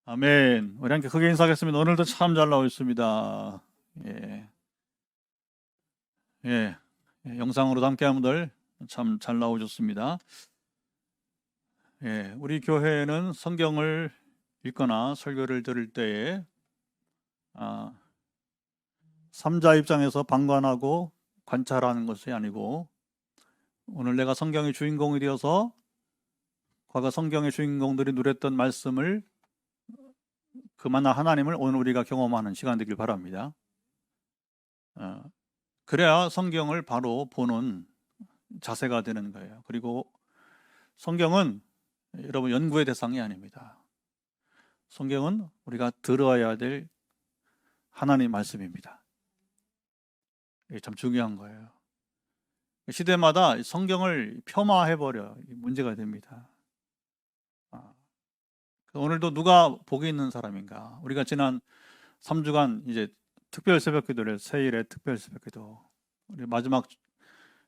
아멘. 우리 함께 크게 인사하겠습니다. 오늘도 참 잘 나오고 있습니다. 예, 예, 영상으로도 함께 하는 분들 참 잘 나오셨습니다. 예, 우리 교회는 성경을 읽거나 설교를 들을 때에 삼자 입장에서 방관하고 관찰하는 것이 아니고 오늘 내가 성경의 주인공이 되어서 과거 성경의 주인공들이 누렸던 말씀을 그만한 하나님을 오늘 우리가 경험하는 시간 되길 바랍니다. 그래야 성경을 바로 보는 자세가 되는 거예요. 그리고 성경은 여러분 연구의 대상이 아닙니다. 성경은 우리가 들어야 될 하나님의 말씀입니다. 이게 참 중요한 거예요. 시대마다 성경을 폄하해버려 문제가 됩니다. 오늘도 누가 복이 있는 사람인가? 우리가 지난 3주간 이제 특별 새벽기도를 세일의 특별 새벽기도 우리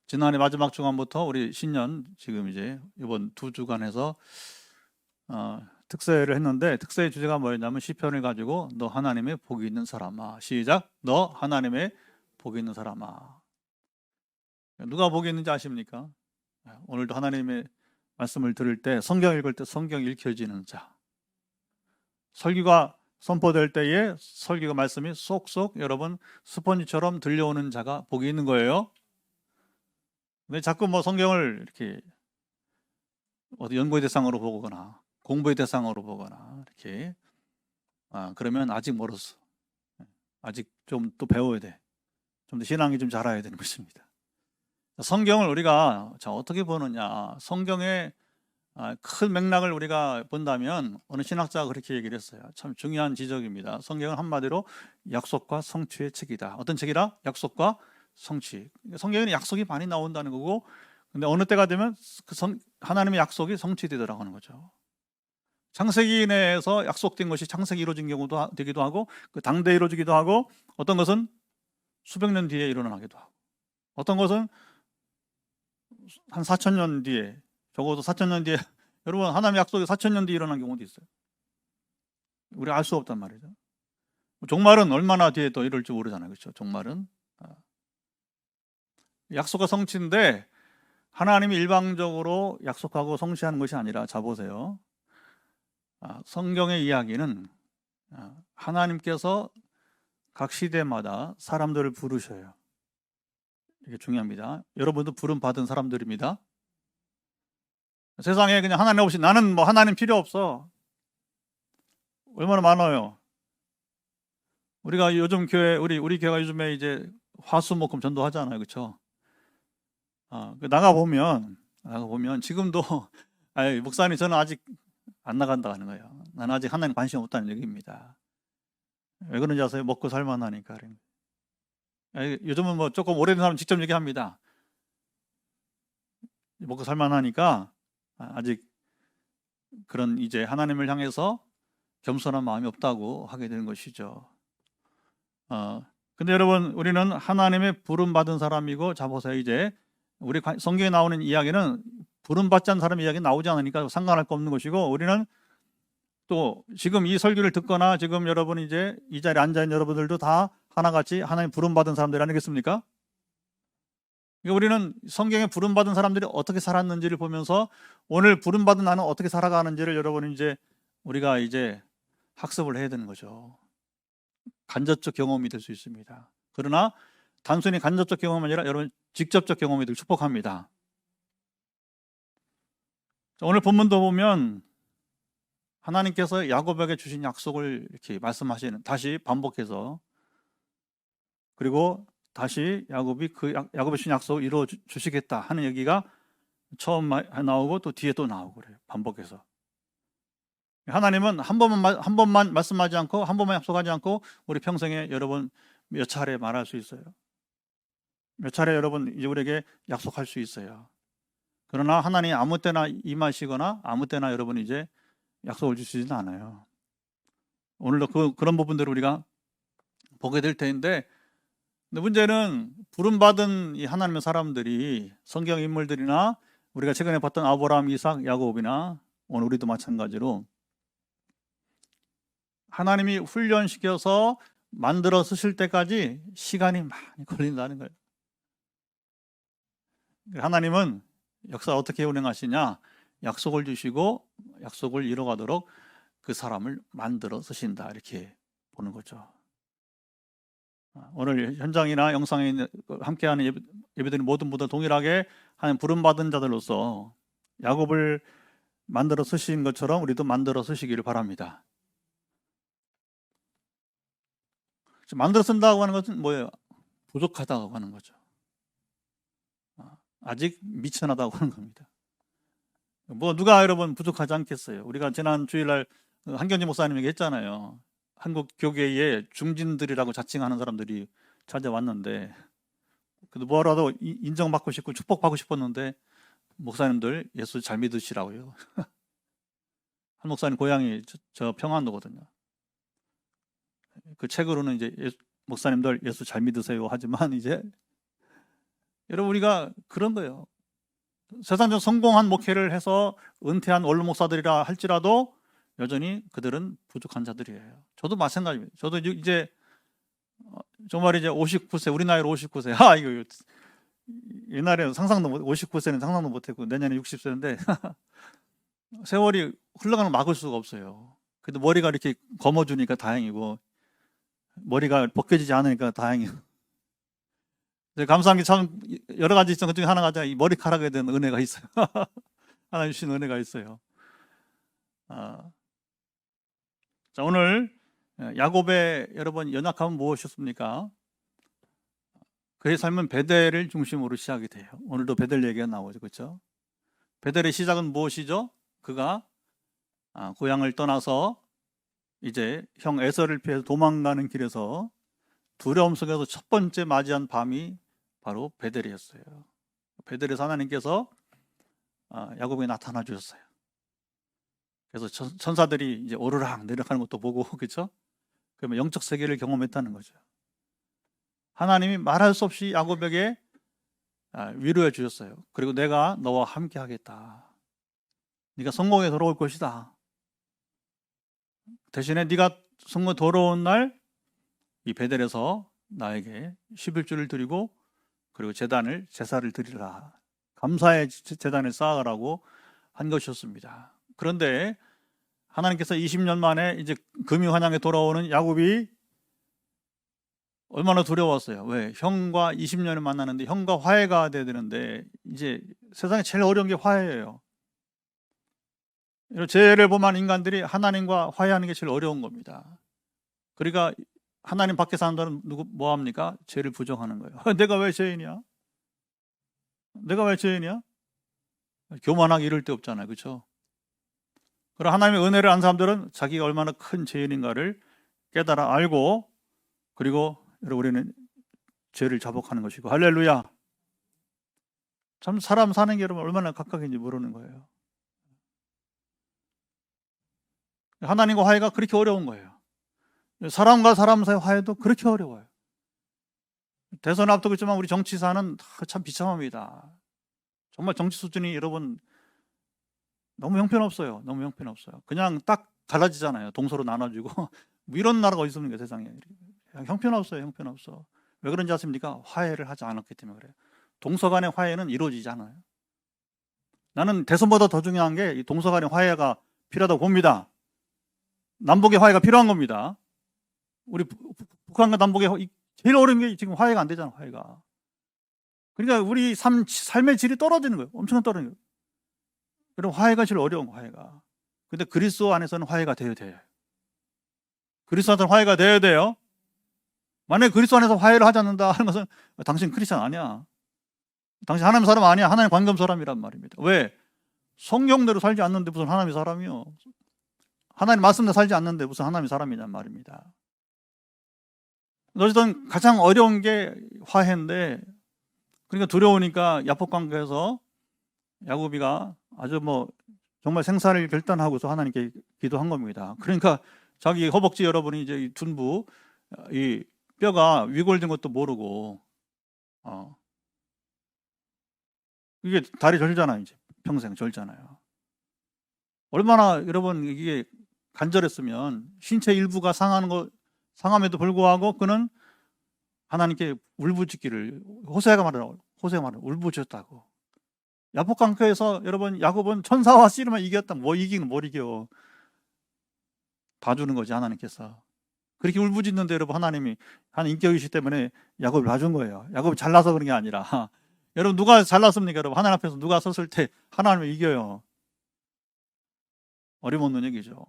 지난해 마지막 주간부터 우리 신년 지금 이제 이번 2주간 해서 특세를 했는데 특세의 주제가 뭐였냐면 시편을 가지고 너 하나님의 복이 있는 사람아. 시작. 너 하나님의 복이 있는 사람아. 누가 복이 있는지 아십니까? 오늘도 하나님의 말씀을 들을 때 성경 읽을 때 성경 읽혀지는 자. 설교가 선포될 때에 설교가 말씀이 쏙쏙 여러분 스펀지처럼 들려오는 자가 복이 있는 거예요. 근데 자꾸 뭐 성경을 이렇게 어디 연구의 대상으로 보거나 공부의 대상으로 보거나 이렇게 그러면 아직 멀었어. 아직 좀 또 배워야 돼. 좀 더 신앙이 좀 자라야 되는 것입니다. 성경을 우리가 어떻게 보느냐. 성경의 큰 맥락을 우리가 본다면 어느 신학자가 그렇게 얘기를 했어요. 참 중요한 지적입니다. 성경은 한마디로 약속과 성취의 책이다. 어떤 책이라? 약속과 성취. 성경에는 약속이 많이 나온다는 거고, 근데 어느 때가 되면 하나님의 약속이 성취되더라고 하는 거죠. 창세기 내에서 약속된 것이 창세기 이루어진 경우도 되기도 하고, 그 당대에 이루어지기도 하고, 어떤 것은 수백 년 뒤에 일어나기도 하고, 어떤 것은 한 4,000년 뒤에, 적어도 4,000년 뒤에, 여러분, 하나님의 약속이 4,000년 뒤에 일어난 경우도 있어요. 우리가 알 수 없단 말이죠. 종말은 얼마나 뒤에 또 이룰지 모르잖아요. 그렇죠? 종말은. 약속과 성취인데, 하나님이 일방적으로 약속하고 성취하는 것이 아니라, 자 보세요. 성경의 이야기는 하나님께서 각 시대마다 사람들을 부르셔요. 이게 중요합니다. 여러분도 부름 받은 사람들입니다. 세상에 그냥 하나님 없이 나는 뭐 하나님 필요 없어. 얼마나 많아요. 우리가 요즘 우리 교회가 요즘에 이제 화수목금 전도하잖아요. 그렇죠? 나가 보면 지금도 목사님 저는 아직 안 나간다 하는 거예요. 나는 아직 하나님 관심 없다는 얘기입니다. 왜 그런지 아세요? 먹고 살만하니까. 요즘은 뭐 조금 오래된 사람 직접 얘기합니다. 먹고 살만하니까 아직 그런 이제 하나님을 향해서 겸손한 마음이 없다고 하게 되는 것이죠. 근데 여러분 우리는 하나님의 부름 받은 사람이고, 자 보세요. 이제 우리 성경에 나오는 이야기는 부름 받지 않은 사람 이야기 나오지 않으니까 상관할 거 없는 것이고, 우리는 또 지금 이 설교를 듣거나 지금 여러분 이제 이 자리에 앉아있는 여러분들도 다 하나같이 하나님 부름 받은 사람들 아니겠습니까? 우리는 성경에 부름 받은 사람들이 어떻게 살았는지를 보면서 오늘 부름 받은 나는 어떻게 살아가는지를 여러분 이제 우리가 이제 학습을 해야 되는 거죠. 간접적 경험이 될 수 있습니다. 그러나 단순히 간접적 경험이 아니라 여러분 직접적 경험이 될 축복합니다. 오늘 본문도 보면 하나님께서 야곱에게 주신 약속을 이렇게 말씀하시는, 다시 반복해서, 그리고 다시 야곱이 야곱의 주신 약속을 이루어 주시겠다 하는 얘기가 처음 나오고 또 뒤에 또 나오고 그래요. 반복해서. 하나님은 한 번만 말씀하지 않고 한 번만 약속하지 않고 우리 평생에 여러분 몇 차례 말할 수 있어요. 몇 차례 여러분 이제 우리에게 약속할 수 있어요. 그러나 하나님이 아무 때나 임하시거나 아무 때나 여러분 이제 약속을 주시지는 않아요. 오늘도 그런 부분들을 우리가 보게 될 텐데, 근데 문제는 부름받은 이 하나님의 사람들이 성경 인물들이나 우리가 최근에 봤던 아브라함, 이삭, 야곱이나 오늘 우리도 마찬가지로 하나님이 훈련시켜서 만들어 쓰실 때까지 시간이 많이 걸린다는 거예요. 하나님은 역사 어떻게 운행하시냐? 약속을 주시고 약속을 이뤄가도록 그 사람을 만들어 쓰신다, 이렇게 보는 거죠. 오늘 현장이나 영상에 함께하는 예배드리는 모든 분들 동일하게 하나님 부름받은 자들로서 야곱을 만들어 쓰신 것처럼 우리도 만들어 쓰시기를 바랍니다. 만들어 쓴다고 하는 것은 뭐예요? 부족하다고 하는 거죠. 아직 미천하다고 하는 겁니다. 뭐 누가 여러분 부족하지 않겠어요? 우리가 지난 주일날 한경지 목사님 얘기했잖아요. 한국 교계에 중진들이라고 자칭하는 사람들이 찾아왔는데, 그래도 뭐라도 인정받고 싶고 축복받고 싶었는데 목사님들 예수 잘 믿으시라고요. 한 목사님 고향이 저 평안도거든요. 그 책으로는 이제 목사님들 예수 잘 믿으세요 하지만, 이제 여러분 우리가 그런 거예요. 세상적 성공한 목회를 해서 은퇴한 원로 목사들이라 할지라도 여전히 그들은 부족한 자들이에요. 저도 마찬가지입니다. 저도 이제 정말 이제 59세, 우리 나이로 59세. 이거 옛날에 상상도 못, 59세는 상상도 못했고 내년에 60세인데 세월이 흘러가는 걸 막을 수가 없어요. 근데 머리가 이렇게 검어주니까 다행이고, 머리가 벗겨지지 않으니까 다행이고. 감사한 게 참 여러 가지 있어. 그 중에 하나가 이 머리카락에 대한 은혜가 있어요. 하나님 주신 은혜가 있어요. 자, 오늘 야곱의 여러분 연약함은 무엇이었습니까? 그의 삶은 베델을 중심으로 시작이 돼요. 오늘도 베델 얘기가 나오죠, 그렇죠? 베델의 시작은 무엇이죠? 그가 고향을 떠나서 이제 형 에서를 피해서 도망가는 길에서 두려움 속에서 첫 번째 맞이한 밤이 바로 베델이었어요. 베델에서 하나님께서 야곱에게 나타나 주셨어요. 그래서 천사들이 이제 오르락 내려가는 것도 보고, 그렇죠? 그러면 영적 세계를 경험했다는 거죠. 하나님이 말할 수 없이 야곱에게 위로해 주셨어요. 그리고 내가 너와 함께 하겠다. 네가 성공에 돌아올 것이다. 대신에 네가 성공에 돌아온 날 이 베델에서 나에게 11조를 드리고, 그리고 제사를 드리라. 감사의 제단을 쌓아가라고 한 것이었습니다. 그런데 하나님께서 20년 만에 이제 금이 환양에 돌아오는 야곱이 얼마나 두려웠어요. 왜? 형과 20년을 만나는데 형과 화해가 돼야 되는데, 이제 세상에 제일 어려운 게 화해예요. 죄를 범한 인간들이 하나님과 화해하는 게 제일 어려운 겁니다. 그러니까 하나님 밖에 사는 사람은 뭐 합니까? 죄를 부정하는 거예요. 내가 왜 죄인이야? 내가 왜 죄인이야? 교만하기 이럴 데 없잖아요, 그렇죠? 그럼 하나님의 은혜를 안 사람들은 자기가 얼마나 큰 죄인인가를 깨달아 알고, 그리고 우리는 죄를 자복하는 것이고, 할렐루야. 참 사람 사는 게 여러분 얼마나 각각인지 모르는 거예요. 하나님과 화해가 그렇게 어려운 거예요. 사람과 사람 사이 화해도 그렇게 어려워요. 대선 앞두고 있지만 우리 정치사는 참 비참합니다. 정말 정치 수준이 여러분 너무 형편없어요. 너무 형편없어요. 그냥 딱 갈라지잖아요. 동서로 나눠지고 뭐 이런 나라가 어디 있습니까, 세상에. 형편없어요. 형편없어. 왜 그런지 아십니까? 화해를 하지 않았기 때문에 그래요. 동서 간의 화해는 이루어지지 않아요. 나는 대선보다 더 중요한 게 이 동서 간의 화해가 필요하다고 봅니다. 남북의 화해가 필요한 겁니다. 우리 북한과 남북의 제일 어려운 게 지금 화해가 안 되잖아, 화해가. 그러니까 우리 삶의 질이 떨어지는 거예요. 엄청 떨어지는 거예요. 그럼 화해가 제일 어려운 거예요, 화해가. 근데 그리스도 안에서는 화해가 돼야 돼요. 그리스도 안에서 화해가 돼야 돼요. 만약에 그리스도 안에서 화해를 하지 않는다 하는 것은 당신 크리스찬 아니야. 당신 하나님 사람 아니야. 하나님 관계 없는 사람이란 말입니다. 왜? 성경대로 살지 않는데 무슨 하나님의 사람이요. 하나님 말씀대로 살지 않는데 무슨 하나님의 사람이란 말입니다. 어쨌든 가장 어려운 게 화해인데, 그러니까 두려우니까 야곱 관계에서 야곱이가 아주 정말 생사를 결단하고서 하나님께 기도한 겁니다. 그러니까 자기 허벅지 여러분이 이제 이 둔부, 이 뼈가 위골된 것도 모르고, 이게 다리 절잖아요. 이제 평생 절잖아요. 얼마나 여러분 이게 간절했으면 신체 일부가 상함에도 불구하고 그는 하나님께 울부짖기를 호세아가 말하는 울부짖었다고. 야복강가에서 여러분 야곱은 천사와 씨름을 이겼다. 뭐 이기는 뭘 이겨. 봐주는 거지 하나님께서. 그렇게 울부짖는데 여러분 하나님이 하나님 인격이시기 때문에 야곱을 봐준 거예요. 야곱이 잘나서 그런 게 아니라 여러분 누가 잘났습니까? 여러분 하나님 앞에서 누가 섰을 때 하나님을 이겨요. 어림없는 얘기죠.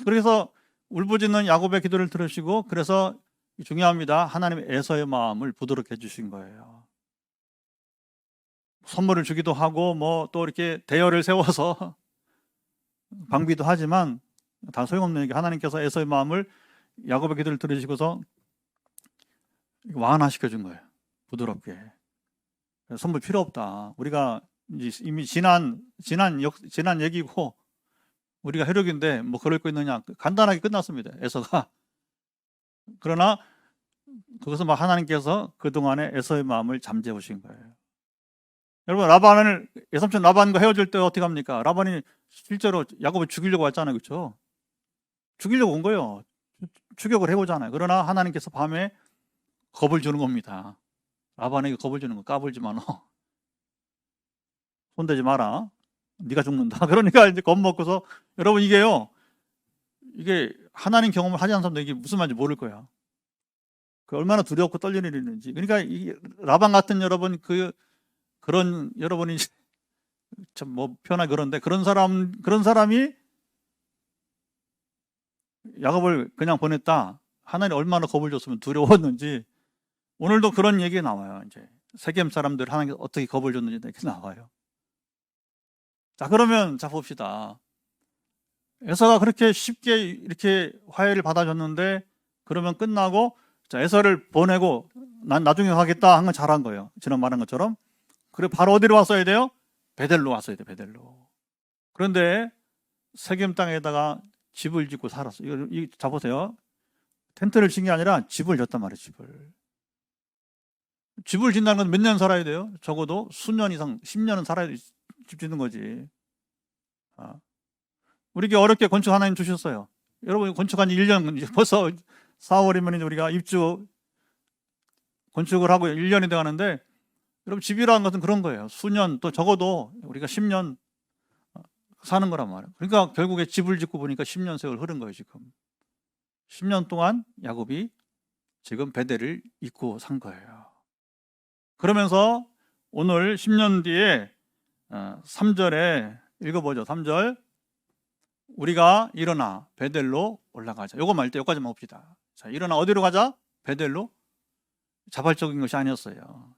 그래서 울부짖는 야곱의 기도를 들으시고 그래서 중요합니다. 하나님의 에서의 마음을 부드럽게 해주신 거예요. 선물을 주기도 하고 뭐 또 이렇게 대열을 세워서 방비도 하지만 다 소용없는 얘기. 하나님께서 에서의 마음을 야곱의 기도를 들으시고서 완화시켜 준 거예요. 부드럽게. 선물 필요 없다. 우리가 이미 지난 얘기고 우리가 혈육인데 뭐 그럴 거 있느냐. 간단하게 끝났습니다. 에서가. 그러나 그것은 막 하나님께서 그동안에 에서의 마음을 잠재해 오신 거예요. 여러분 라반을 외삼촌 라반과 헤어질 때 어떻게 합니까? 라반이 실제로 야곱을 죽이려고 왔잖아요. 그렇죠? 죽이려고 온 거예요. 추격을 해오잖아요. 그러나 하나님께서 밤에 겁을 주는 겁니다. 라반에게 겁을 주는 거. 까불지 마 너. 손대지 마라. 네가 죽는다. 그러니까 이제 겁먹고서 여러분 이게 하나님 경험을 하지 않는 사람들 이게 무슨 말인지 모를 거야. 그 얼마나 두렵고 떨리는 일인지. 그러니까 이 라반 같은 여러분 그런 여러분이 참 뭐 표현하기 그런데 그런 사람이 야곱을 그냥 보냈다. 하나님 얼마나 겁을 줬으면 두려웠는지. 오늘도 그런 얘기 나와요. 이제 세겜 사람들 하나님께서 어떻게 겁을 줬는지 이렇게 나와요. 자 그러면 봅시다. 에서가 그렇게 쉽게 이렇게 화해를 받아줬는데 그러면 끝나고 자 에서를 보내고 난 나중에 가겠다 한 건 잘한 거예요. 지난 말한 것처럼. 그리고 바로 어디로 왔어야 돼요? 베델로 왔어야 돼요. 베델로. 그런데 세겜 땅에다가 집을 짓고 살았어요. 이거 잡으세요. 텐트를 친 게 아니라 집을 졌단 말이에요. 집을 짓는다는 건 몇 년 살아야 돼요? 적어도 수년 이상 10년은 살아야 집 짓는 거지. 우리에게 어렵게 건축 하나님 주셨어요. 여러분 건축한 지 1년 벌써 4월이면 우리가 입주 건축을 하고 1년이 돼 가는데 여러분 집이라는 것은 그런 거예요. 수년 또 적어도 우리가 10년 사는 거란 말이에요. 그러니까 결국에 집을 짓고 보니까 10년 세월 흐른 거예요. 지금 10년 동안 야곱이 지금 베델을 잊고 산 거예요. 그러면서 오늘 10년 뒤에 3절에 읽어보죠. 3절 우리가 일어나 베델로 올라가자. 요것만 일단 여기까지만 봅시다. 자, 일어나 어디로 가자? 베델로. 자발적인 것이 아니었어요.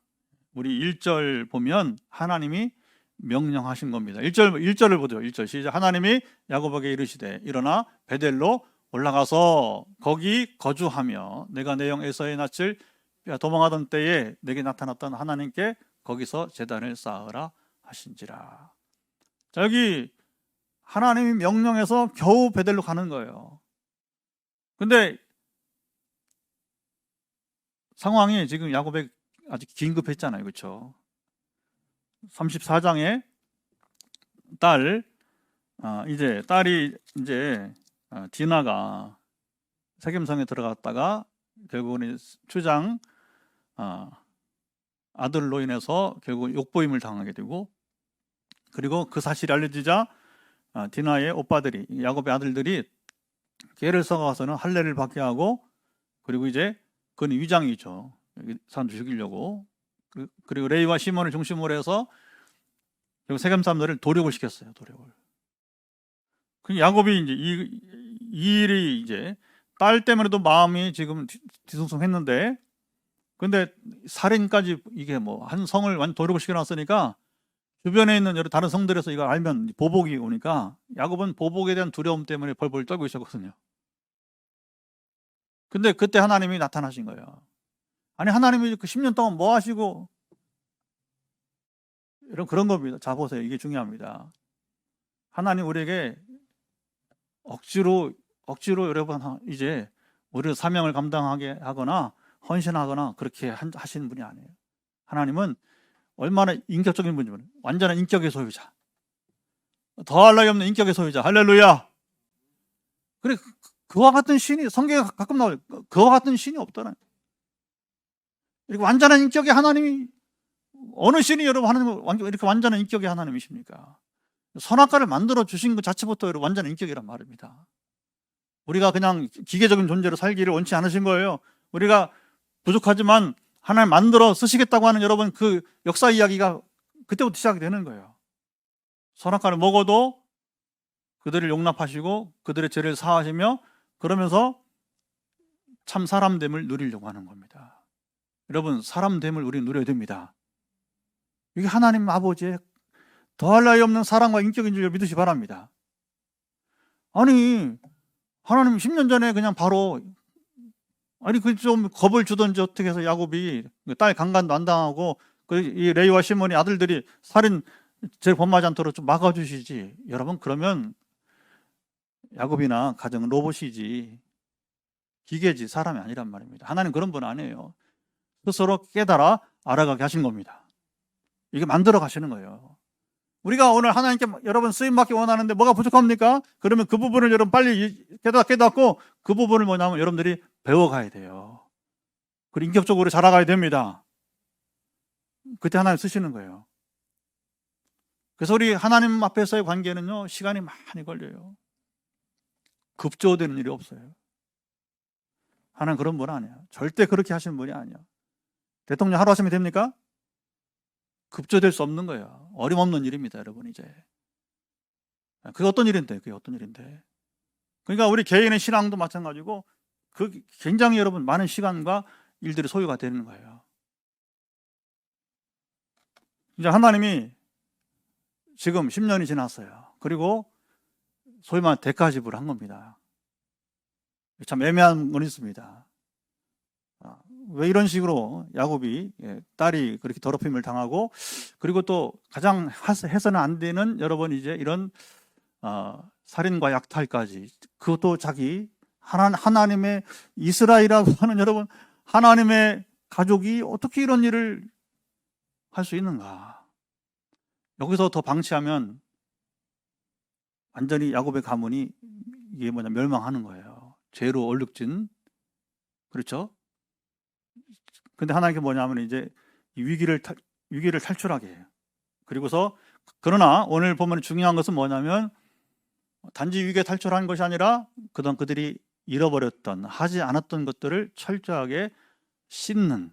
우리 1절 보면 하나님이 명령하신 겁니다. 1절을 보죠. 1절 시작. 하나님이 야곱에게 이르시되 일어나 베델로 올라가서 거기 거주하며 내가 내 영 에서의 낯을 도망하던 때에 내게 나타났던 하나님께 거기서 제단을 쌓으라 하신지라. 자, 여기 하나님이 명령해서 겨우 베델로 가는 거예요. 근데 상황이 지금 야곱에 아주 긴급했잖아요. 그렇죠? 34장에 딸이 디나가 세겜성에 들어갔다가 결국은 추장 아들로 인해서 결국 욕보임을 당하게 되고 그리고 그 사실이 알려지자 디나의 오빠들이 야곱의 아들들이 개를 써가서는 할례를 받게 하고 그리고 이제 그건 위장이죠. 사람들 죽이려고. 그리고 레이와 시몬을 중심으로 해서 세겜 사람들을 도륙을 시켰어요. 도륙을. 그 야곱이 이제 이 일이 이제 딸 때문에도 마음이 지금 뒤숭숭했는데, 근데 살인까지 이게 뭐 한 성을 완전 도륙을 시켜놨으니까 주변에 있는 여러 다른 성들에서 이걸 알면 보복이 오니까 야곱은 보복에 대한 두려움 때문에 벌벌 떨고 있었거든요. 근데 그때 하나님이 나타나신 거예요. 아니 하나님이 그 10년 동안 뭐 하시고 이런 그런 겁니다. 자 보세요. 이게 중요합니다. 하나님 우리에게 억지로 여러분 이제 우리를 사명을 감당하게 하거나 헌신하거나 그렇게 하시는 분이 아니에요. 하나님은 얼마나 인격적인 분이면 완전한 인격의 소유자, 더할 나위 없는 인격의 소유자. 할렐루야. 그래, 그와 같은 신이 성경에 가끔 나와요. 그와 같은 신이 없더라. 이렇게 완전한 인격의 하나님이, 어느 신이 여러분 하나님 이렇게 완전한 인격의 하나님이십니까? 선악과를 만들어 주신 것 자체부터 여러분 완전한 인격이란 말입니다. 우리가 그냥 기계적인 존재로 살기를 원치 않으신 거예요. 우리가 부족하지만 하나님 만들어 쓰시겠다고 하는 여러분 그 역사 이야기가 그때부터 시작이 되는 거예요. 선악과를 먹어도 그들을 용납하시고 그들의 죄를 사하시며 그러면서 참 사람됨을 누리려고 하는 겁니다. 여러분, 사람됨을 우리 누려야 됩니다. 이게 하나님 아버지의 더할 나위 없는 사랑과 인격인 줄 믿으시 바랍니다. 아니, 하나님 10년 전에 그냥 바로, 아니 그 좀 겁을 주던지 어떻게 해서 야곱이 딸 강간도 안 당하고 이 레이와 시몬이 아들들이 살인 죄를 범하지 않도록 좀 막아주시지. 여러분, 그러면 야곱이나 가정은 로봇이지 기계지 사람이 아니란 말입니다. 하나님 그런 분 아니에요. 스스로 깨달아 알아가게 하신 겁니다. 이게 만들어 가시는 거예요. 우리가 오늘 하나님께 여러분 쓰임받기 원하는데 뭐가 부족합니까? 그러면 그 부분을 여러분 빨리 깨닫고 그 부분을 뭐냐면 여러분들이 배워가야 돼요. 그리고 인격적으로 자라가야 됩니다. 그때 하나님 쓰시는 거예요. 그래서 우리 하나님 앞에서의 관계는요, 시간이 많이 걸려요. 급조되는 일이 없어요. 하나님 그런 분 아니에요. 절대 그렇게 하시는 분이 아니에요. 대통령 하루 하시면 됩니까? 급조될 수 없는 거예요. 어림없는 일입니다, 여러분. 이제 그게 어떤 일인데, 그러니까 우리 개인의 신앙도 마찬가지고 그 굉장히 여러분 많은 시간과 일들이 소요가 되는 거예요. 이제 하나님이 지금 10년이 지났어요. 그리고 소위 말하는 대가집을 한 겁니다. 참 애매한 건 있습니다. 왜 이런 식으로 야곱이 딸이 그렇게 더럽힘을 당하고, 그리고 또 가장 해서는 안 되는 여러분 이제 이런 살인과 약탈까지, 그것도 자기 하나님의 이스라엘이라고 하는 여러분 하나님의 가족이 어떻게 이런 일을 할 수 있는가? 여기서 더 방치하면 완전히 야곱의 가문이 이게 뭐냐 멸망하는 거예요. 죄로 얼룩진, 그렇죠? 근데 하나님께 뭐냐면 이제 이 위기를 탈출하게 해요. 그리고서 그러나 오늘 보면 중요한 것은 뭐냐면 단지 위기에 탈출하는 것이 아니라 그동안 그들이 잃어버렸던 하지 않았던 것들을 철저하게 씻는,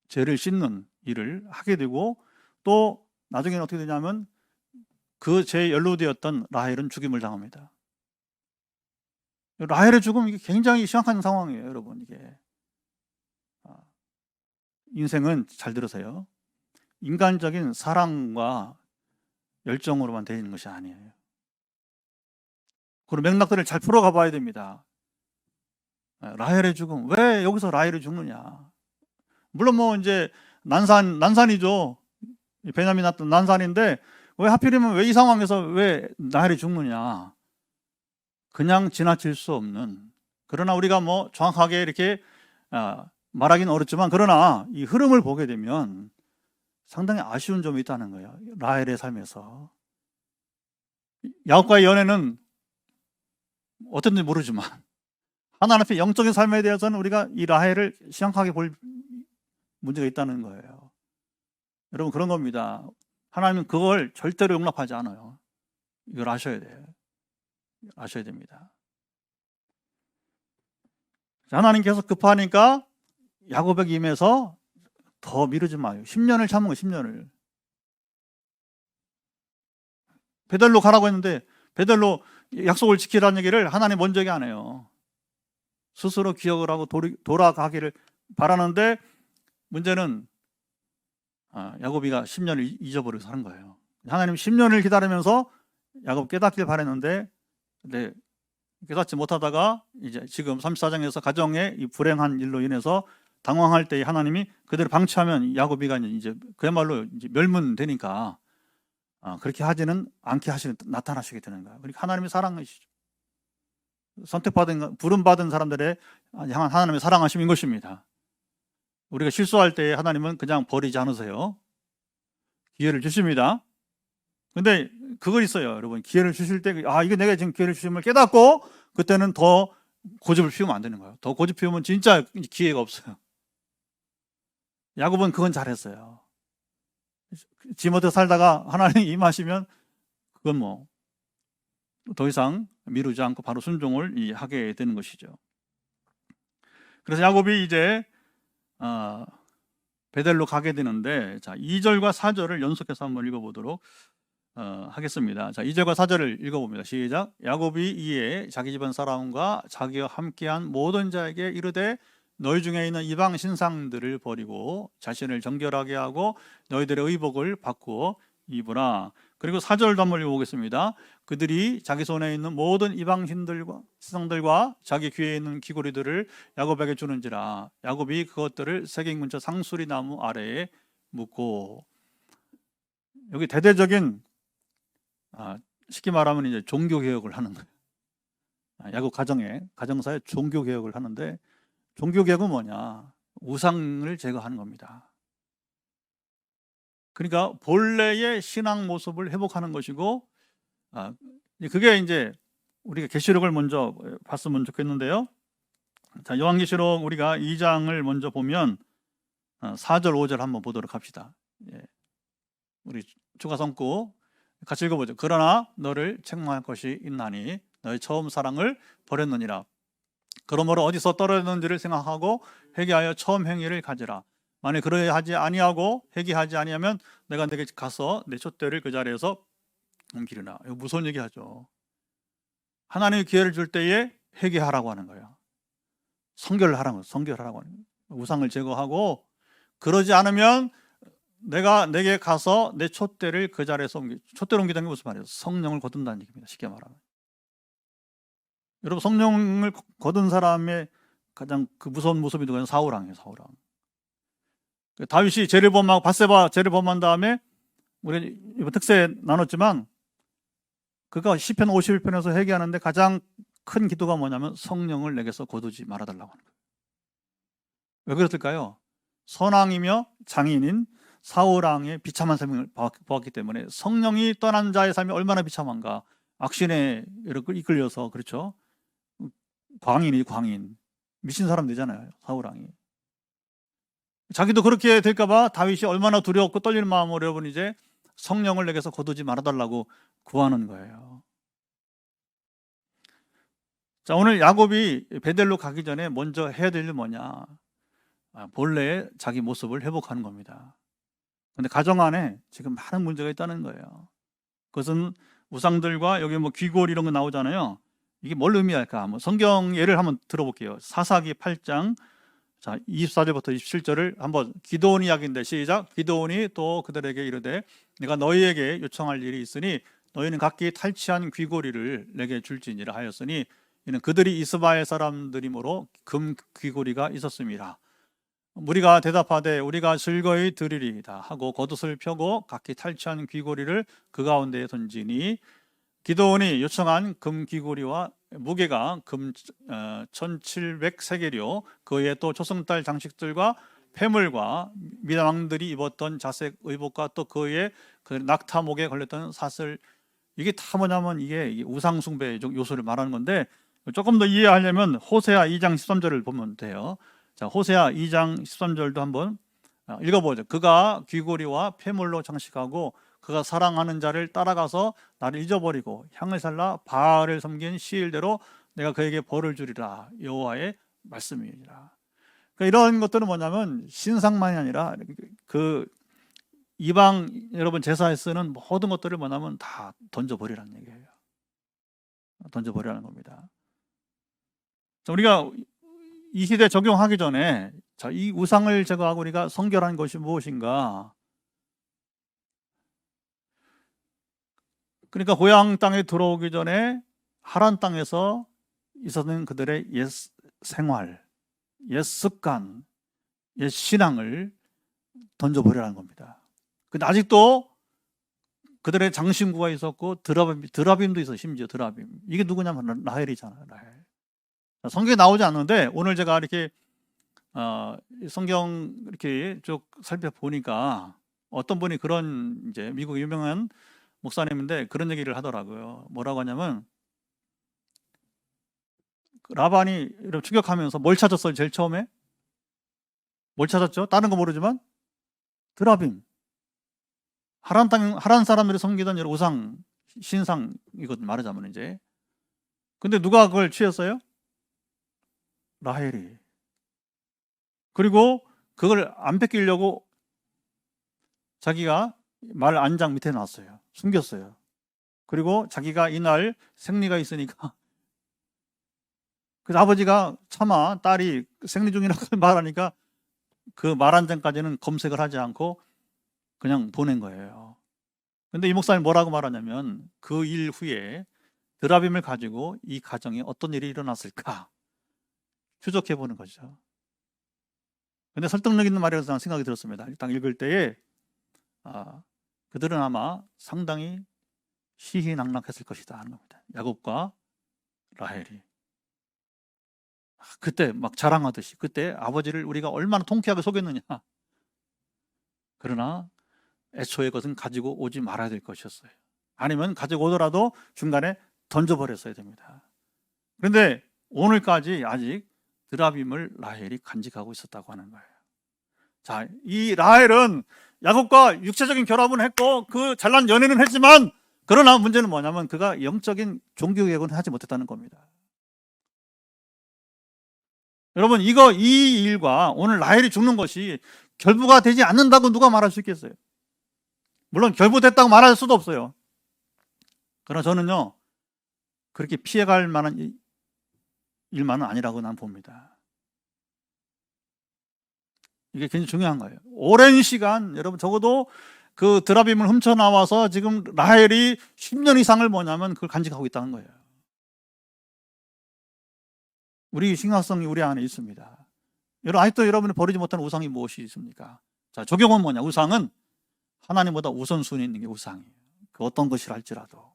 죄를 씻는 일을 하게 되고, 또 나중에는 어떻게 되냐면 그 죄에 연루되었던 라헬은 죽임을 당합니다. 라헬의 죽음, 이게 굉장히 심각한 상황이에요, 여러분. 이게 인생은 잘 들으세요. 인간적인 사랑과 열정으로만 되어 있는 것이 아니에요. 그런 맥락들을 잘 풀어가 봐야 됩니다. 라헬의 죽음, 왜 여기서 라헬이 죽느냐? 물론 뭐 이제 난산이죠. 베냐민 났던 난산인데 왜 하필이면 왜 이 상황에서 왜 라헬이 죽느냐? 그냥 지나칠 수 없는, 그러나 우리가 뭐 정확하게 이렇게 말하기는 어렵지만 그러나 이 흐름을 보게 되면 상당히 아쉬운 점이 있다는 거예요. 라헬의 삶에서. 야곱과의 연애는 어떤지 모르지만 하나님 앞에 영적인 삶에 대해서는 우리가 이 라헬을 심각하게 볼 문제가 있다는 거예요. 여러분, 그런 겁니다. 하나님은 그걸 절대로 용납하지 않아요. 이걸 아셔야 돼요. 아셔야 됩니다. 하나님께서 급하니까 야곱에게 임해서 더 미루지 마요. 10년을 참은 거예요. 10년을. 베델로 가라고 했는데 베델로 약속을 지키라는 얘기를 하나님 먼저 얘기 안 해요. 스스로 기억을 하고 돌아가기를 바라는데 문제는 야곱이가 10년을 잊어버리고 사는 거예요. 하나님 10년을 기다리면서 야곱 깨닫길 바랬는데 깨닫지 못하다가 이제 지금 34장에서 가정의 이 불행한 일로 인해서 당황할 때 하나님이 그대로 방치하면 야곱이가 이제 그야말로 이제 멸문되니까 그렇게 하지는 않게 나타나시게 되는 거예요. 그러니까 하나님의 사랑이시죠. 선택받은, 부름받은 사람들의 향한 하나님의 사랑하심인 것입니다. 우리가 실수할 때 하나님은 그냥 버리지 않으세요. 기회를 주십니다. 근데 그거 있어요, 여러분. 기회를 주실 때, 이게 내가 지금 기회를 주심을 깨닫고, 그때는 더 고집을 피우면 안 되는 거예요. 더 고집 피우면 진짜 기회가 없어요. 야곱은 그건 잘했어요. 지멋대로 살다가 하나님 임하시면, 그건 뭐, 더 이상 미루지 않고 바로 순종을 하게 되는 것이죠. 그래서 야곱이 이제, 베델로 가게 되는데, 자, 2절과 4절을 연속해서 한번 읽어보도록 하겠습니다. 자, 2절과 4절을 읽어봅니다. 시작. 야곱이 이에 자기 집안 사람과 자기와 함께한 모든 자에게 이르되 너희 중에 있는 이방 신상들을 버리고 자신을 정결하게 하고 너희들의 의복을 바꾸어 입으라. 그리고 4절도 한번 읽어보겠습니다. 그들이 자기 손에 있는 모든 이방 신상들과 자기 귀에 있는 귀고리들을 야곱에게 주는지라. 야곱이 그것들을 세겜 근처 상수리 나무 아래에 묻고. 여기 대대적인, 쉽게 말하면 이제 종교 개혁을 하는 거예요. 야곱 가정사에 종교 개혁을 하는데, 종교 개혁은 뭐냐? 우상을 제거하는 겁니다. 그러니까 본래의 신앙 모습을 회복하는 것이고, 그게 이제 우리가 계시록을 먼저 봤으면 좋겠는데요. 자, 요한계시록 우리가 2장을 먼저 보면 4절, 5절 한번 보도록 합시다. 예. 우리 추가 성구 같이 읽어보죠. 그러나 너를 책망할 것이 있나니 너의 처음 사랑을 버렸느니라. 그러므로 어디서 떨어졌는지를 생각하고 회개하여 처음 행위를 가지라. 만약 그러하지 아니하고 회개하지 아니하면 내가 내게 가서 내 촛대를 그 자리에서 옮기리라. 이거 무서운 얘기하죠. 하나님이 기회를 줄 때에 회개하라고 하는 거예요. 성결을 하라고 하는 거예요. 우상을 제거하고, 그러지 않으면 내가 내게 가서 내 촛대를 그 자리에서 촛대를 옮기다는 게 무슨 말이에요? 성령을 거둔다는 얘기입니다. 쉽게 말하면. 여러분, 성령을 거둔 사람의 가장 그 무서운 모습이 누구예요? 사울왕이에요. 사울왕. 다윗이 죄를 범하고 밧세바 죄를 범한 다음에, 우리 이번 특세 나눴지만, 그가 시편 51편에서 회개하는데 가장 큰 기도가 뭐냐면 성령을 내게서 거두지 말아달라고 하는 거예요. 왜 그랬을까요? 선왕이며 장인인 사울왕의 비참한 삶을 보았기 때문에, 성령이 떠난 자의 삶이 얼마나 비참한가. 악신에 이끌려서, 그렇죠? 광인 미친 사람 되잖아요, 사울왕이. 자기도 그렇게 될까봐 다윗이 얼마나 두려웠고 떨리는 마음으로 여러분 이제 성령을 내게서 거두지 말아달라고 구하는 거예요. 자, 오늘 야곱이 베델로 가기 전에 먼저 해야 될 일은 뭐냐? 본래의 자기 모습을 회복하는 겁니다. 그런데 가정 안에 지금 많은 문제가 있다는 거예요. 그것은 우상들과, 여기 뭐 귀골 이런 거 나오잖아요. 이게 뭘 의미할까? 성경 예를 한번 들어볼게요. 사사기 8장, 자, 24절부터 27절을 한번, 기드온 이야기인데, 시작. 기드온이 또 그들에게 이르되 내가 너희에게 요청할 일이 있으니 너희는 각기 탈취한 귀고리를 내게 줄지니라 하였으니, 이는 그들이 이스라엘 사람들이므로 금 귀고리가 있었습니다. 무리가 대답하되 우리가 즐거이 드리리이다 하고 겉옷을 펴고 각기 탈취한 귀고리를 그 가운데에 던지니, 기드온이 요청한 금 귀고리와 무게가 금 1700세겔이요 그 외에 또 초승달 장식들과 폐물과 미왕들이 입었던 자색 의복과 또 그 외에 그 낙타목에 걸렸던 사슬, 이게 다 뭐냐면 이게 우상 숭배 요소를 말하는 건데, 조금 더 이해하려면 호세아 2장 13절을 보면 돼요. 자, 호세아 2장 13절도 한번 읽어보죠. 그가 귀고리와 폐물로 장식하고 그가 사랑하는 자를 따라가서 나를 잊어버리고 향을 살라 바알을 섬긴 시일대로 내가 그에게 벌을 주리라. 여호와의 말씀이니라. 그러니까 이런 것들은 뭐냐면 신상만이 아니라 그 이방 여러분 제사에 쓰는 모든 것들을 뭐냐면 다 던져버리라는 얘기예요. 던져버리라는 겁니다. 자, 우리가 이 시대에 적용하기 전에, 자, 이 우상을 제거하고 우리가 성결한 것이 무엇인가? 그러니까 고향 땅에 들어오기 전에 하란 땅에서 있었던 그들의 옛 생활, 옛 습관, 옛 신앙을 던져버리라는 겁니다. 근데 아직도 그들의 장신구가 있었고 드라빔도 있어. 심지어 드라빔. 이게 누구냐면 라헬이잖아요. 라헬. 성경에 나오지 않는데 오늘 제가 이렇게 성경 이렇게 쭉 살펴보니까 어떤 분이 그런, 이제 미국 유명한 목사님인데 그런 얘기를 하더라고요. 뭐라고 하냐면 라반이 이렇게 추격하면서 뭘 찾았어요? 제일 처음에 뭘 찾았죠? 다른 거 모르지만 드라빔. 하란 사람들이 섬기던 여러 우상 신상이거든 말하자면 이제. 근데 누가 그걸 취했어요? 라헬이. 그리고 그걸 안 뺏기려고 자기가 말 안장 밑에 놨어요. 숨겼어요. 그리고 자기가 이날 생리가 있으니까 그 아버지가 차마 딸이 생리 중이라고 말하니까 그 말 안장까지는 검색을 하지 않고 그냥 보낸 거예요. 근데 이 목사님 뭐라고 말하냐면 그 일 후에 드라빔을 가지고 이 가정에 어떤 일이 일어났을까 추적해 보는 거죠. 근데 설득력 있는 말이라서 저는 생각이 들었습니다. 일단 읽을 때에 그들은 아마 상당히 시희낙락했을 것이다 하는 겁니다. 야곱과 라헬이. 그때 막 자랑하듯이 그때 아버지를 우리가 얼마나 통쾌하게 속였느냐. 그러나 애초에 그것은 가지고 오지 말아야 될 것이었어요. 아니면 가지고 오더라도 중간에 던져버렸어야 됩니다. 그런데 오늘까지 아직 드라빔을 라헬이 간직하고 있었다고 하는 거예요. 자, 이 라헬은 야곱과 육체적인 결합은 했고 그 잘난 연애는 했지만 그러나 문제는 뭐냐면 그가 영적인 종교개혁은 하지 못했다는 겁니다. 여러분 이 일과 오늘 라헬이 죽는 것이 결부가 되지 않는다고 누가 말할 수 있겠어요? 물론 결부됐다고 말할 수도 없어요. 그러나 저는요 그렇게 피해갈 만한 일만은 아니라고 난 봅니다. 이게 굉장히 중요한 거예요. 오랜 시간 여러분 적어도 그 드라빔을 훔쳐나와서 지금 라헬이 10년 이상을 뭐냐면 그걸 간직하고 있다는 거예요. 우리 신앙성이 우리 안에 있습니다. 여러분 아직도 여러분이 버리지 못한 우상이 무엇이 있습니까? 자, 적용은 뭐냐? 우상은 하나님보다 우선순위 있는 게 우상이에요. 그 어떤 것이라 할지라도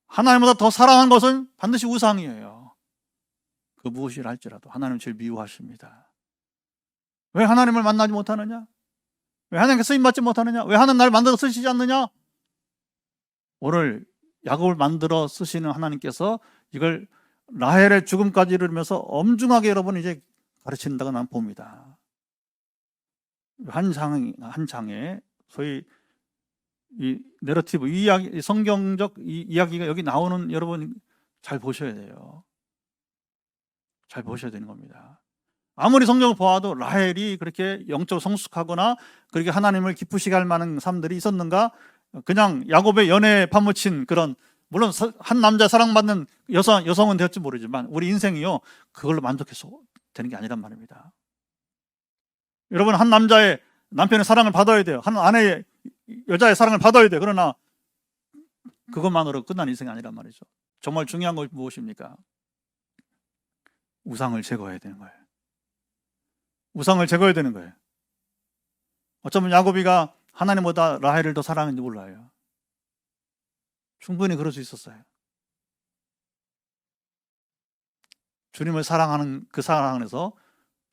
하나님보다 더 사랑한 것은 반드시 우상이에요. 그 무엇이라 할지라도 하나님을 제일 미워하십니다. 왜 하나님을 만나지 못하느냐? 왜 하나님께 쓰임받지 못하느냐? 왜 하나님 나를 만들어 쓰시지 않느냐? 오늘 야곱을 만들어 쓰시는 하나님께서 이걸 라헬의 죽음까지 이르면서 엄중하게 여러분 이제 가르친다고 난 봅니다. 한 장에 소위 이 내러티브, 이 이야기, 성경적 이 이야기가 여기 나오는 여러분 잘 보셔야 돼요. 잘 보셔야 되는 겁니다. 아무리 성경을 보아도 라헬이 그렇게 영적으로 성숙하거나 그렇게 하나님을 기쁘시게 할 만한 사람들이 있었는가? 그냥 야곱의 연애에 파묻힌 그런 물론 한 남자 사랑받는 여성은 되었지 모르지만 우리 인생이요 그걸로 만족해서 되는 게 아니란 말입니다. 여러분 한 남자의 남편의 사랑을 받아야 돼요. 한 아내의 여자의 사랑을 받아야 돼요. 그러나 그것만으로 끝난 인생이 아니란 말이죠. 정말 중요한 건 무엇입니까? 우상을 제거해야 되는 거예요. 우상을 제거해야 되는 거예요. 어쩌면 야곱이가 하나님보다 라헬을 더 사랑했는지 몰라요. 충분히 그럴 수 있었어요. 주님을 사랑하는 그 사랑 안에서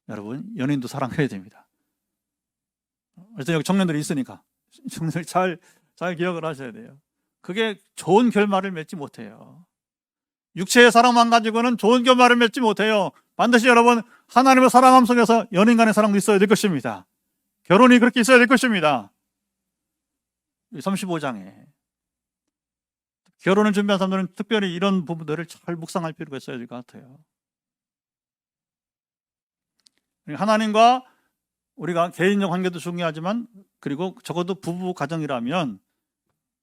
여러분 연인도 사랑해야 됩니다. 어쨌든 여기 청년들이 있으니까 청년들 잘 기억을 하셔야 돼요. 그게 좋은 결말을 맺지 못해요. 육체의 사랑만 가지고는 좋은 결말을 맺지 못해요. 반드시 여러분 하나님의 사랑함 속에서 연인 간의 사랑도 있어야 될 것입니다. 결혼이 그렇게 있어야 될 것입니다. 35장에 결혼을 준비한 사람들은 특별히 이런 부분들을 잘 묵상할 필요가 있어야 될 것 같아요. 하나님과 우리가 개인적 관계도 중요하지만 그리고 적어도 부부 가정이라면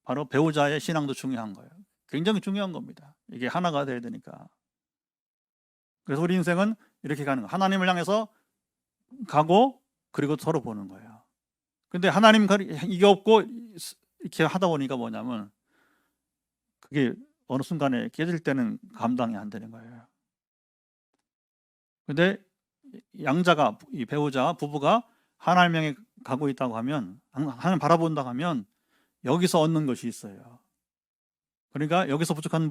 바로 배우자의 신앙도 중요한 거예요. 굉장히 중요한 겁니다. 이게 하나가 돼야 되니까. 그래서 우리 인생은 이렇게 가는 거예요. 하나님을 향해서 가고 그리고 서로 보는 거예요. 근데 하나님 이게 없고 이렇게 하다 보니까 뭐냐면 그게 어느 순간에 깨질 때는 감당이 안 되는 거예요. 근데 양자가 이 배우자 부부가 하나님 향해 가고 있다고 하면 하나님 바라본다고 하면 여기서 얻는 것이 있어요. 그러니까 여기서 부족한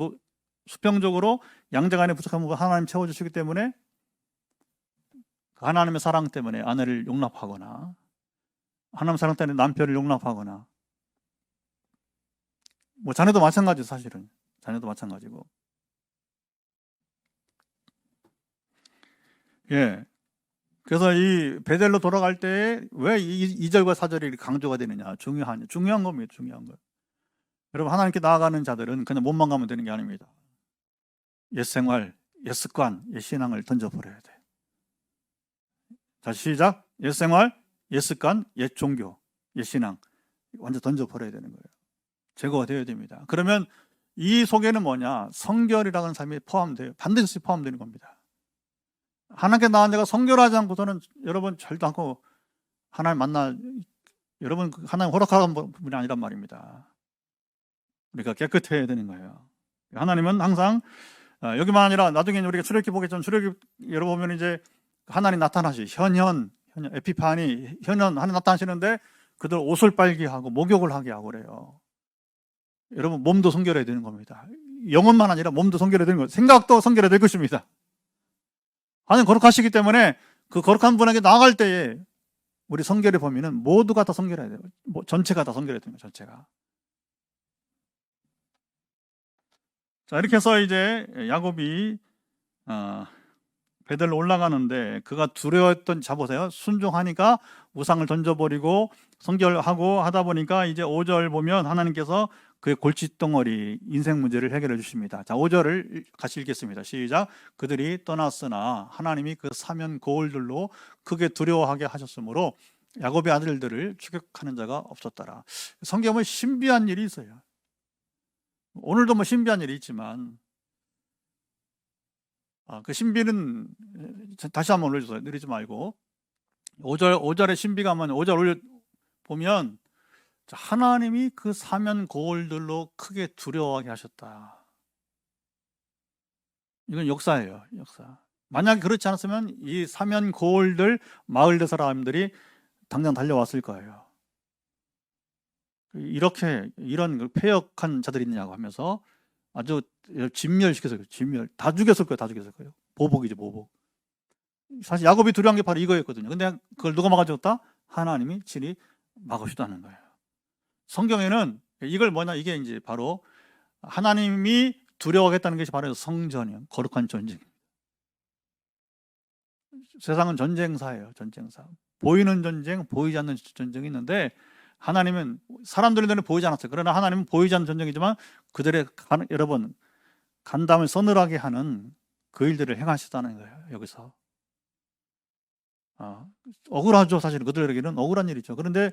수평적으로 양자 간의 부족한 부분 하나님 채워주시기 때문에 하나님의 사랑 때문에 아내를 용납하거나 하나님 사랑 때문에 남편을 용납하거나 뭐 자네도 마찬가지, 사실은 자네도 마찬가지고. 예. 그래서 이 베델로 돌아갈 때 왜 2절과 4절이 강조가 되느냐, 중요한 겁니다. 중요한 거. 여러분, 하나님께 나아가는 자들은 그냥 몸만 가면 되는 게 아닙니다. 옛 생활, 옛 습관, 옛 신앙을 던져버려야 돼. 자, 시작. 옛 생활, 옛 습관, 옛 종교, 옛 신앙 완전 던져버려야 되는 거예요. 제거가 되어야 됩니다. 그러면 이 속에는 뭐냐? 성결이라는 삶이 포함돼요. 반드시 포함되는 겁니다. 하나님께 나아간 자가 성결하지 않고서는 여러분 절도 않고 하나님 여러분 하나님 허락하는 분이 아니란 말입니다. 우리가 깨끗해야 되는 거예요. 하나님은 항상 여기만 아니라 나중에 우리가 출애굽기 보겠지만, 출애굽 열어보면 이제 하나님 나타나시, 현현 에피파니, 현현 하나님 나타나시는데 그들 옷을 빨게 하고 목욕을 하게 하고 그래요. 여러분, 몸도 성결해야 되는 겁니다. 영혼만 아니라 몸도 성결해야 되는 거예요. 생각도 성결해야 될 것입니다. 하나님 거룩하시기 때문에 그 거룩한 분에게 나아갈 때에 우리 성결의 범위는 모두가 다 성결해야 돼요. 전체가 다 성결해야 됩니다. 전체가. 자, 이렇게 해서 이제 야곱이 베델로 올라가는데 그가 두려워했던, 보세요. 순종하니까 우상을 던져버리고 성결하고 하다 보니까 이제 5절 보면 하나님께서 그의 골칫덩어리 인생 문제를 해결해 주십니다. 자, 5절을 같이 읽겠습니다. 시작. 그들이 떠났으나 하나님이 그 사면 고을들로 크게 두려워하게 하셨으므로 야곱의 아들들을 추격하는 자가 없었더라. 성경은 신비한 일이 있어요. 오늘도 뭐 신비한 일이 있지만 그 신비는 다시 한번 올려주세요. 느리지 말고. 5절의 신비가 뭐냐, 5절 올려 보면 하나님이 그 사면 고을들로 크게 두려워하게 하셨다. 이건 역사예요. 역사. 만약에 그렇지 않았으면 이 사면 고을들 마을대 사람들이 당장 달려왔을 거예요. 이런 패역한 자들이 있느냐고 하면서 아주 진멸시켰어요. 진멸. 다 죽였을 거예요. 다 죽였을 거예요. 보복이죠, 보복. 사실 야곱이 두려운 게 바로 이거였거든요. 근데 그걸 누가 막아줬다? 하나님이 친히 막으시다는 거예요. 성경에는 이걸 뭐냐, 이게 이제 바로 하나님이 두려워하겠다는 것이 바로 성전이에요. 거룩한 전쟁. 세상은 전쟁사예요. 전쟁사. 보이는 전쟁, 보이지 않는 전쟁이 있는데 하나님은, 사람들의 눈에 보이지 않았어요. 그러나 하나님은 보이지 않는 전쟁이지만 그들의 여러분 간담을 서늘하게 하는 그 일들을 행하시다는 거예요. 여기서 억울하죠. 사실 그들에게는 억울한 일이죠. 그런데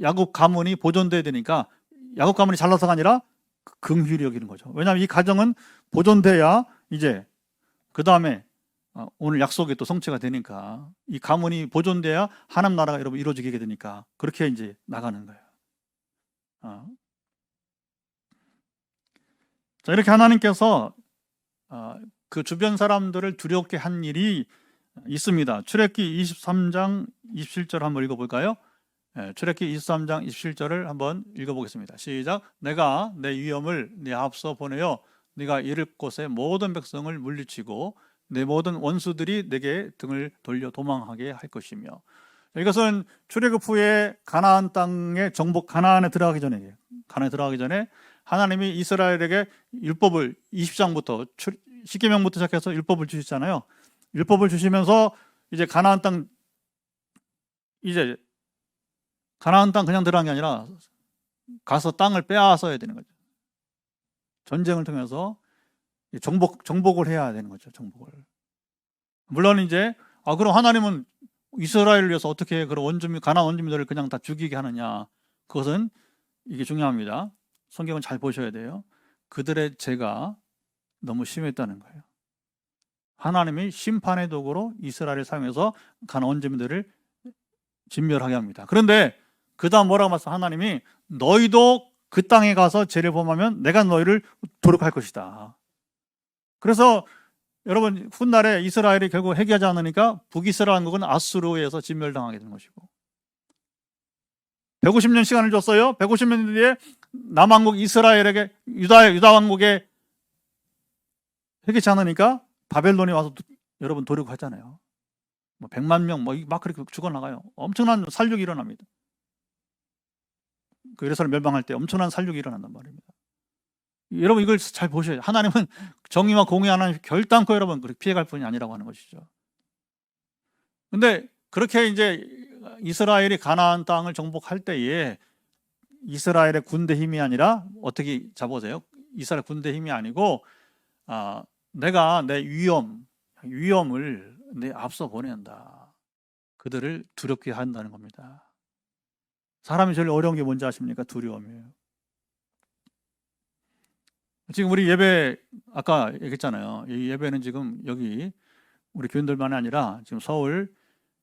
야곱 가문이 보존돼야 되니까 야곱 가문이 잘나서가 아니라 긍휼히 여기는 거죠. 왜냐하면 이 가정은 보존돼야 이제 그 다음에 오늘 약속이 또 성취가 되니까, 이 가문이 보존돼야 하나님 나라가 여러분 이루어지게 되니까 그렇게 이제 나가는 거예요. 자, 이렇게 하나님께서 그 주변 사람들을 두렵게 한 일이 있습니다. 출애굽기 23장 27절 한번 읽어볼까요? 출애굽기 23장 27절을 한번 읽어보겠습니다. 시작. 내가 내 위엄을 네 앞서 보내어 네가 이를 곳의 모든 백성을 물리치고 내 모든 원수들이 내게 등을 돌려 도망하게 할 것이며. 이것은 출애굽 후에 가나안 땅의 정복, 가나안에 들어가기 전에 하나님이 이스라엘에게 율법을 20장부터 십계명부터 시작해서 율법을 주시잖아요. 율법을 주시면서 이제 가나안 땅 그냥 들어간 게 아니라 가서 땅을 빼앗아야 되는 거죠. 전쟁을 통해서 정복을 해야 되는 거죠. 정복을. 물론 이제 그럼 하나님은 이스라엘을 위해서 어떻게 그런 가나안 원주민들을 그냥 다 죽이게 하느냐? 그것은 이게 중요합니다. 성경은 잘 보셔야 돼요. 그들의 죄가 너무 심했다는 거예요. 하나님이 심판의 도구로 이스라엘을 사용해서 가나안 원주민들을 진멸하게 합니다. 그런데 그 다음 뭐라고 말씀? 하나님이 너희도 그 땅에 가서 죄를 범하면 내가 너희를 도륙할 것이다. 그래서 여러분 훗날에 이스라엘이 결국 회개하지 않으니까 북이스라엘 왕국은 아수르에서 진멸당하게 되는 것이고, 150년 시간을 줬어요. 150년 뒤에 남왕국 이스라엘에게 유다 왕국에 회개치 않으니까 바벨론이 와서 여러분 도륙하잖아요. 100만 명 막 그렇게 죽어나가요. 엄청난 살육이 일어납니다. 그 예루살렘 멸망할 때 엄청난 살육이 일어난단 말입니다. 여러분 이걸 잘 보셔야 돼요. 하나님은 정의와 공의 하나님 결단코 여러분 그렇게 피해갈 뿐이 아니라고 하는 것이죠. 근데 그렇게 이제 이스라엘이 가나안 땅을 정복할 때에 이스라엘의 군대 힘이 아니라 어떻게 잡으세요? 이스라엘 군대 힘이 아니고 내가 내 위험을 내 앞서 보낸다. 그들을 두렵게 한다는 겁니다. 사람이 제일 어려운 게 뭔지 아십니까? 두려움이에요. 지금 우리 예배 아까 얘기했잖아요. 이 예배는 지금 여기 우리 교인들만이 아니라 지금 서울,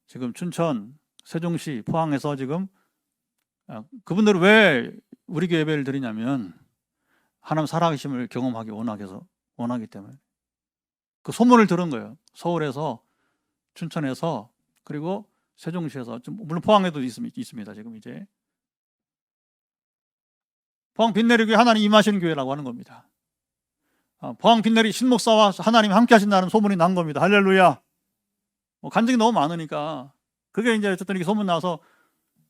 지금 춘천, 세종시, 포항에서 지금 그분들은 왜 우리 교회 예배를 드리냐면 하나님 살아계심을 경험하기 원하기 때문에 그 소문을 들은 거예요. 서울에서, 춘천에서, 그리고 세종시에서, 물론 포항에도 있습니다. 지금 이제 포항 빛내리교회 하나님 임하시는 교회라고 하는 겁니다. 포항 빛내리 신목사와 하나님이 함께 하신다는 소문이 난 겁니다. 할렐루야. 간증이 너무 많으니까 그게 이제 어쨌든 이렇게 소문 나서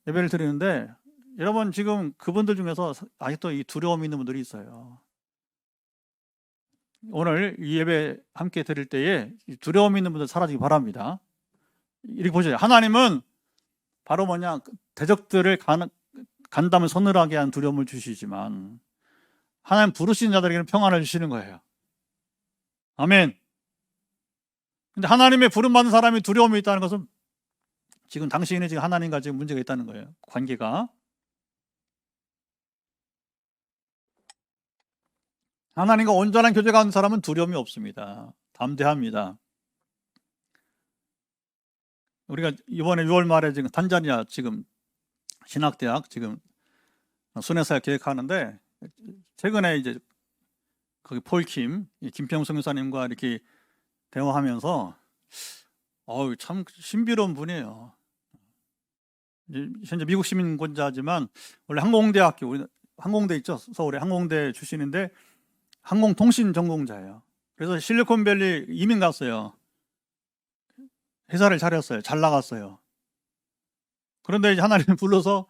예배를 드리는데 여러분 지금 그분들 중에서 아직도 이 두려움이 있는 분들이 있어요. 오늘 이 예배 함께 드릴 때에 두려움이 있는 분들 사라지기 바랍니다. 이렇게 보세요. 하나님은 바로 뭐냐 대적들을 간담을 서늘하게 한 두려움을 주시지만 하나님 부르신 자들에게는 평안을 주시는 거예요. 아멘. 근데 하나님의 부름받은 사람이 두려움이 있다는 것은 지금 당신이 지금 하나님과 지금 문제가 있다는 거예요. 관계가. 하나님과 온전한 교제가 있는 사람은 두려움이 없습니다. 담대합니다. 우리가 이번에 6월 말에 지금 탄자니아 지금 신학대학 지금 순회사역 계획하는데 최근에 이제 거기 폴킴 김평 선교사님과 이렇게 대화하면서 참 신비로운 분이에요. 현재 미국 시민권자지만 원래 항공대학교 우리 항공대 있죠 서울에 항공대 출신인데 항공통신 전공자예요. 그래서 실리콘밸리 이민 갔어요. 회사를 차렸어요. 잘 나갔어요. 그런데 이제 하나님 불러서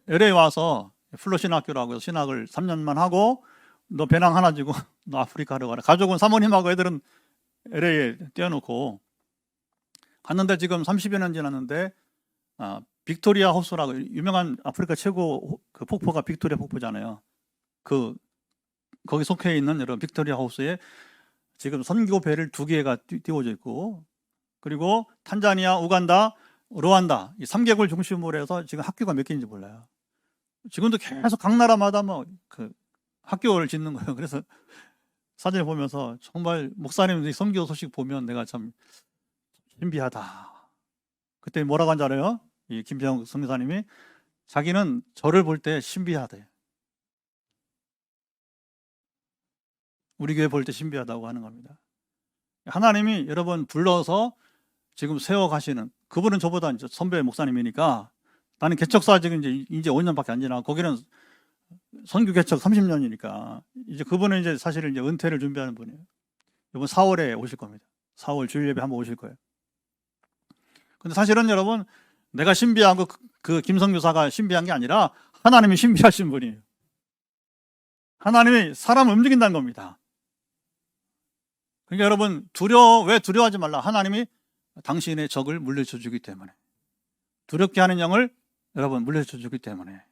LA 와서 플로 신학교라고 해서 신학을 3년만 하고 너 배낭 하나 지고 너 아프리카로 가라. 가족은 사모님하고 애들은 LA에 떼어놓고 갔는데 지금 30여 년 지났는데 빅토리아 호수라고 유명한 아프리카 최고 그 폭포가 빅토리아 폭포잖아요. 거기 속해 있는 여러분 빅토리아 호수에 지금 선교 배를 2개가 띄워져 있고 그리고 탄자니아, 우간다, 루안다 이 3개국을 중심으로 해서 지금 학교가 몇 개인지 몰라요. 지금도 계속 각 나라마다 그 학교를 짓는 거예요. 그래서 사진을 보면서 정말 목사님 선교 소식 보면 내가 참 신비하다. 그때 뭐라고 한 줄 알아요? 이 김평 선교사님이 자기는 저를 볼 때 신비하대. 우리 교회 볼 때 신비하다고 하는 겁니다. 하나님이 여러분 불러서 지금 세워가시는 그분은 저보다 이제 선배 목사님이니까 나는 개척사 지금 이제 5년밖에 안 지나고 거기는 선교 개척 30년이니까 이제 그분은 이제 사실은 이제 은퇴를 준비하는 분이에요. 이번 4월에 오실 겁니다. 4월 주일 예배 한번 오실 거예요. 근데 사실은 여러분 내가 신비하고 그 김성교사가 신비한 게 아니라 하나님이 신비하신 분이에요. 하나님이 사람을 움직인다는 겁니다. 그러니까 여러분 왜 두려워하지 말라. 하나님이 당신의 적을 물리쳐 주기 때문에 두렵게 하는 영을 여러분 물리쳐 주기 때문에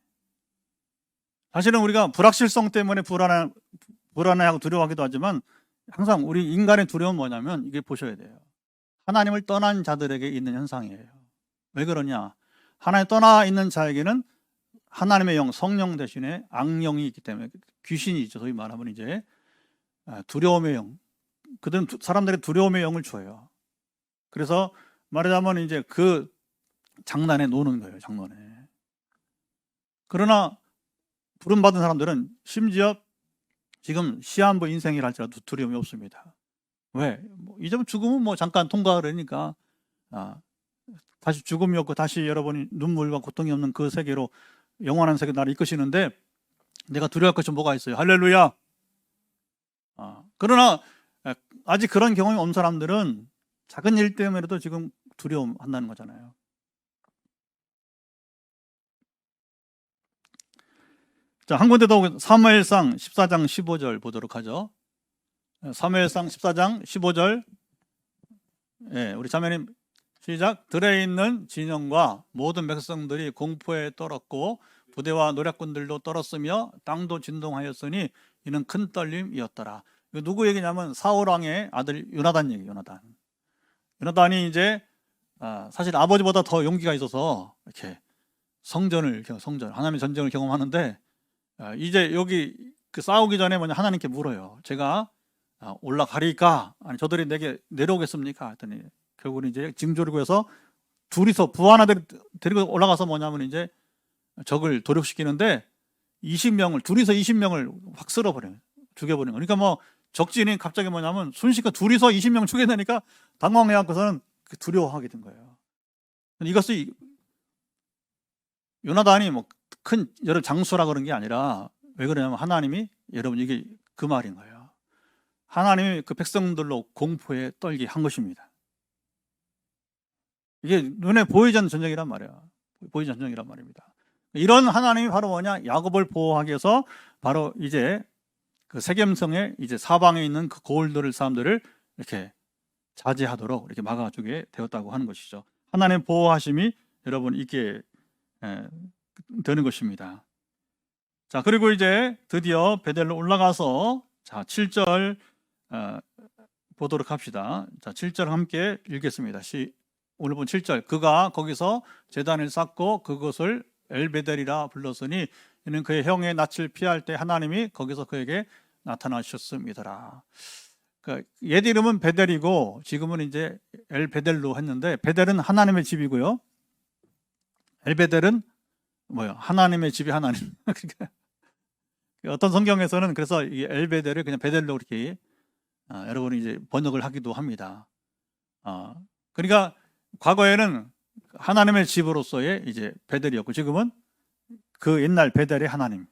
사실은 우리가 불확실성 때문에 불안해하고 두려워하기도 하지만 항상 우리 인간의 두려움은 뭐냐면 이게 보셔야 돼요. 하나님을 떠난 자들에게 있는 현상이에요. 왜 그러냐? 하나님 떠나 있는 자에게는 하나님의 영, 성령 대신에 악령이 있기 때문에 귀신이 있죠. 소위 말하면 이제 두려움의 영. 그들은 사람들의 두려움의 영을 줘요. 그래서 말하자면 이제 그 장난에 노는 거예요. 장난에. 그러나 부름받은 사람들은 심지어 지금 시한부 인생이라 할지라도 두려움이 없습니다. 왜? 이제 죽으면 잠깐 통과하려니까 다시 죽음이 없고 다시 여러분이 눈물과 고통이 없는 그 세계로 영원한 세계 나를 이끄시는데 내가 두려워할 것이 뭐가 있어요? 할렐루야. 그러나 아직 그런 경험이 없는 사람들은 작은 일 때문에도 지금 두려움한다는 거잖아요. 자, 한 군데 더 사무엘상 14장 15절 보도록 하죠. 사무엘상 14장 15절. 예, 우리 자매님 시작. 들에 있는 진영과 모든 백성들이 공포에 떨었고 부대와 노략군들도 떨었으며 땅도 진동하였으니 이는 큰 떨림이었더라. 이거 누구 얘기냐면 사울 왕의 아들 요나단 얘기. 요나단이 이제 사실 아버지보다 더 용기가 있어서 이렇게 성전 하나님의 전쟁을 경험하는데, 이제 여기 싸우기 전에 먼저 하나님께 물어요. 제가 올라가리까? 아니 저들이 내게 내려오겠습니까? 했더니 결국은 이제 징조리고 해서 둘이서 부하 하나 데리고 올라가서 뭐냐면 이제 적을 도륙시키는데 20명을 둘이서 20명을 확 쓸어버려요. 죽여버리는 거예요. 그러니까 뭐 적진이 갑자기 뭐냐면 순식간 둘이서 20명 죽여내니까 당황해갖고서는 두려워하게 된 거예요. 이것이 요나단이 뭐 큰 여러 장수라 그런 게 아니라 왜 그러냐면 하나님이, 여러분 이게 그 말인 거예요. 하나님이 그 백성들로 공포에 떨게 한 것입니다. 이게 눈에 보이지 않는 전쟁이란 말이에요. 보이지 않는 전쟁이란 말입니다. 이런 하나님이 바로 뭐냐? 야곱을 보호하기 위해서 바로 이제 그 세겜성에 이제 사방에 있는 그 고을들을 사람들을 이렇게 자제하도록 이렇게 막아주게 되었다고 하는 것이죠. 하나님의 보호하심이 여러분 있게 되는 것입니다. 자, 그리고 이제 드디어 베델로 올라가서 자 7절 보도록 합시다. 자 7절 함께 읽겠습니다. 오늘 본 7절. 그가 거기서 제단을 쌓고 그것을 엘베델이라 불렀으니 이는 그의 형의 낯을 피할 때 하나님이 거기서 그에게 나타나셨습니다라. 그러니까 옛 이름은 베델이고 지금은 이제 엘베델로 했는데, 베델은 하나님의 집이고요. 엘베델은 뭐요? 하나님의 집이 하나님. 그러니까 어떤 성경에서는 그래서 이 엘베델을 그냥 베델로 이렇게 여러분이 이제 번역을 하기도 합니다. 그러니까 과거에는 하나님의 집으로서의 이제 베델이었고 지금은 그 옛날 베델의 하나님.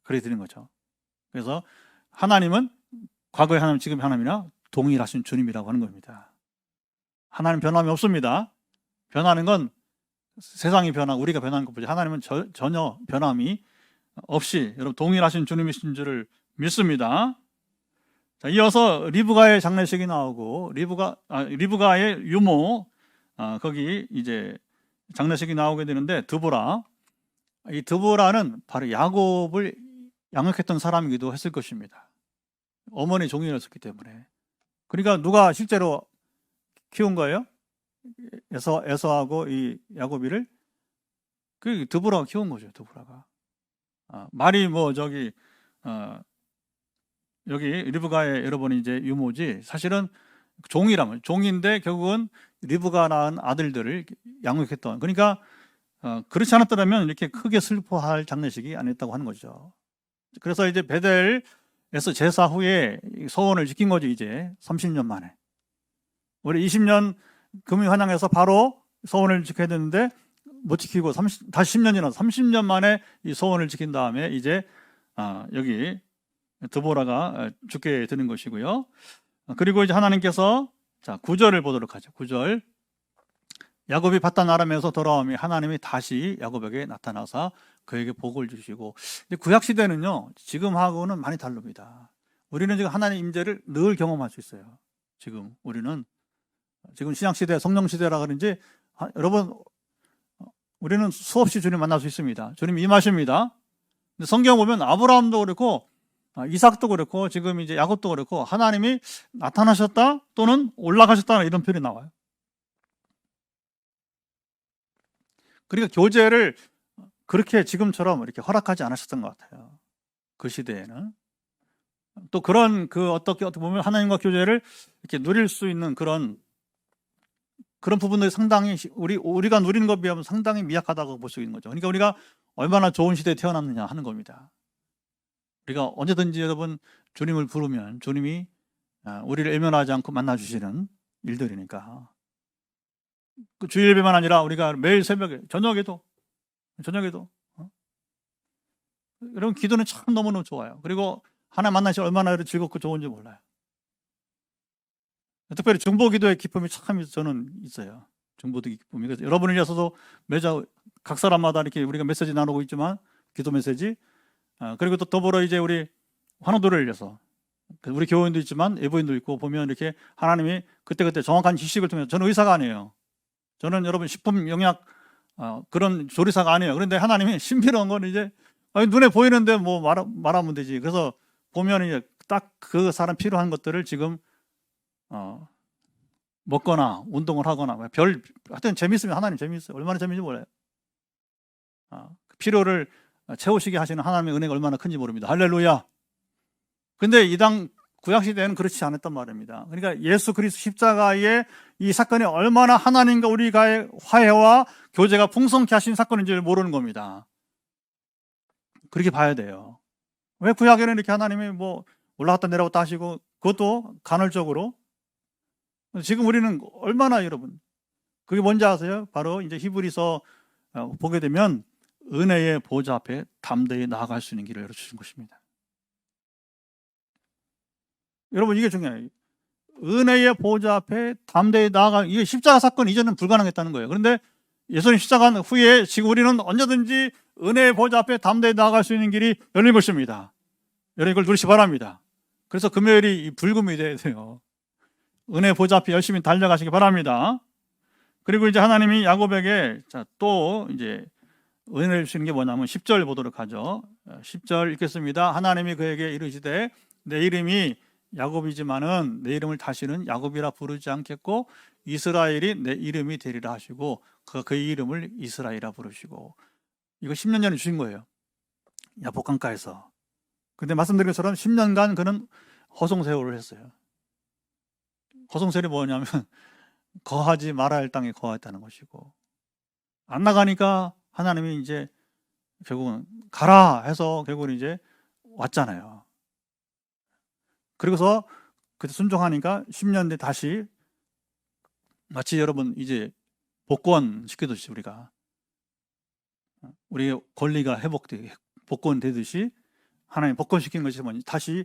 그래 드린 거죠. 그래서 하나님은 과거의 하나님, 지금 하나님이나 동일하신 주님이라고 하는 겁니다. 하나님 변함이 없습니다. 변하는 건 세상이 변하고 우리가 변하는 것보다 하나님은 전혀 변함이 없이 여러분 동일하신 주님이신 줄을 믿습니다. 자, 이어서 리브가의 장례식이 나오고 리브가의 유모 거기 이제 장례식이 나오게 되는데 이 드보라는 바로 야곱을 양육했던 사람이기도 했을 것입니다. 어머니 종이었었기 때문에. 그러니까 누가 실제로 키운 거예요? 에서하고 이 야곱이를 그 드보라가 키운 거죠. 드보라가. 말이 뭐 여기 리브가의 여러분이 이제 유모지 사실은 종인데 결국은 리브가 낳은 아들들을 양육했던, 그러니까 그렇지 않았더라면 이렇게 크게 슬퍼할 장례식이 아니었다고 하는 거죠. 그래서 이제 베델에서 제사 후에 소원을 지킨 거죠. 이제 30년 만에 우리 20년 금이 환영해서 바로 소원을 지켜야 되는데 못 지키고 다시 10년 지나서 30년 만에 이 소원을 지킨 다음에 이제 여기 드보라가 죽게 되는 것이고요. 그리고 이제 하나님께서 자 9절을 보도록 하죠. 9절. 야곱이 바단 아람에서 돌아오며 하나님이 다시 야곱에게 나타나사 그에게 복을 주시고. 구약 시대는요 지금하고는 많이 다릅니다. 우리는 지금 하나님의 임재를 늘 경험할 수 있어요. 우리는 지금 신약 시대, 성령 시대라 그런지 여러분 우리는 수없이 주님 만날 수 있습니다. 주님 임하십니다. 근데 성경 보면 아브라함도 그렇고 이삭도 그렇고 지금 이제 야곱도 그렇고 하나님이 나타나셨다 또는 올라가셨다 이런 표현이 나와요. 그러니까 교제를 그렇게 지금처럼 이렇게 허락하지 않으셨던 것 같아요. 그 시대에는. 또 그런 어떻게 보면 하나님과 교제를 이렇게 누릴 수 있는 그런 부분들이 상당히 우리가 누리는 것에 비하면 상당히 미약하다고 볼 수 있는 거죠. 그러니까 우리가 얼마나 좋은 시대에 태어났느냐 하는 겁니다. 우리가 언제든지 여러분 주님을 부르면 주님이 우리를 외면하지 않고 만나주시는 일들이니까. 그 주일 예배만 아니라 우리가 매일 새벽에 저녁에도 여러분 기도는 참 너무너무 좋아요. 그리고 하나님 만나시 얼마나 즐겁고 좋은지 몰라요. 특별히 중보기도의 기쁨이 참 저는 있어요. 중보기도 기쁨이. 그래서 여러분을 위해서도 매주 각 사람마다 이렇게 우리가 메시지 나누고 있지만 기도 메시지. 그리고 또 더불어 이제 우리 환우들을 위해서, 우리 교인도 있지만 예부인도 있고 보면 이렇게 하나님이 그때그때 정확한 지식을 통해서, 저는 의사가 아니에요. 저는 여러분 식품 영양 그런 조리사가 아니에요. 그런데 하나님이 신비로운 건 이제 눈에 보이는데 뭐 말하면 되지. 그래서 보면 이제 딱 그 사람 필요한 것들을 지금 먹거나 운동을 하거나 하여튼 재밌으면 하나님 재밌어요. 얼마나 재밌는지 몰라요. 필요를 채우시게 하시는 하나님의 은혜가 얼마나 큰지 모릅니다. 할렐루야. 근데 이당 구약시대에는 그렇지 않았단 말입니다. 그러니까 예수 그리스도 십자가의 이 사건이 얼마나 하나님과 우리가의 화해와 교제가 풍성케 하신 사건인지를 모르는 겁니다. 그렇게 봐야 돼요. 왜 구약에는 이렇게 하나님이 뭐 올라갔다 내려갔다 하시고, 그것도 간헐적으로. 지금 우리는 얼마나, 여러분, 그게 뭔지 아세요? 바로 이제 히브리서 보게 되면 은혜의 보좌 앞에 담대히 나아갈 수 있는 길을 열어주신 것입니다. 여러분, 이게 중요해요. 은혜의 보좌 앞에 담대히 이게 십자가 사건 이전은 불가능했다는 거예요. 그런데 예수님 십자가 후에 지금 우리는 언제든지 은혜의 보좌 앞에 담대히 나아갈 수 있는 길이 열린 것입니다. 여러분, 이걸 누리시 바랍니다. 그래서 금요일이 불금이 돼야 돼요. 은혜의 보좌 앞에 열심히 달려가시기 바랍니다. 그리고 이제 하나님이 야곱에게 또 이제 은혜를 주시는 게 뭐냐면 10절 보도록 하죠. 10절 읽겠습니다. 하나님이 그에게 이르시되 내 이름이 야곱이지만은 내 이름을 다시는 야곱이라 부르지 않겠고 이스라엘이 내 이름이 되리라 하시고 그의 이름을 이스라엘이라 부르시고. 이거 10년 전에 주신 거예요. 야복강가에서. 근데 말씀드린 것처럼 10년간 그는 허송세월을 했어요. 허송세월이 뭐냐면 거하지 말아야 할 땅에 거하였다는 것이고, 안 나가니까 하나님이 이제 결국은 가라 해서 결국은 이제 왔잖아요. 그리고서 그때 순종하니까 10년 뒤에 다시 마치 여러분 이제 복권 시키듯이 우리의 권리가 복권되듯이 하나님 복권시키는 것이 뭐니? 다시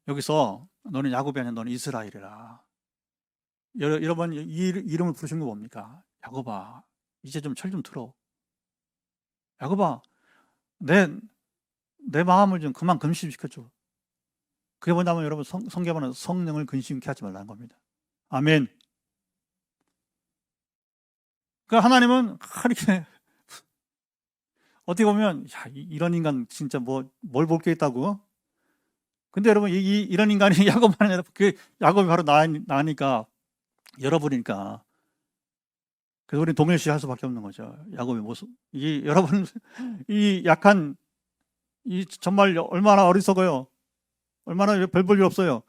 여기서 너는 야곱이 아니라 너는 이스라엘이라. 여러분 이 이름을 부르신 거 뭡니까? 야곱아, 이제 좀 철 좀 들어. 야곱아, 내 마음을 좀 그만 근심시켜줘. 그게 뭐냐면 여러분 성경에는 성령을 근심케 하지 말라는 겁니다. 아멘. 그러니까 하나님은 이렇게 어떻게 보면 이런 인간 진짜 뭘 볼 게 있다고. 근데 여러분 이런 인간이 야곱만 아니라 그 야곱이 바로 나니까 여러분이니까. 그래서 우리 동일시 할 수밖에 없는 거죠. 야곱의 모습. 여러분 이 약한 정말 얼마나 어리석어요. 얼마나 별 볼 일 없어요.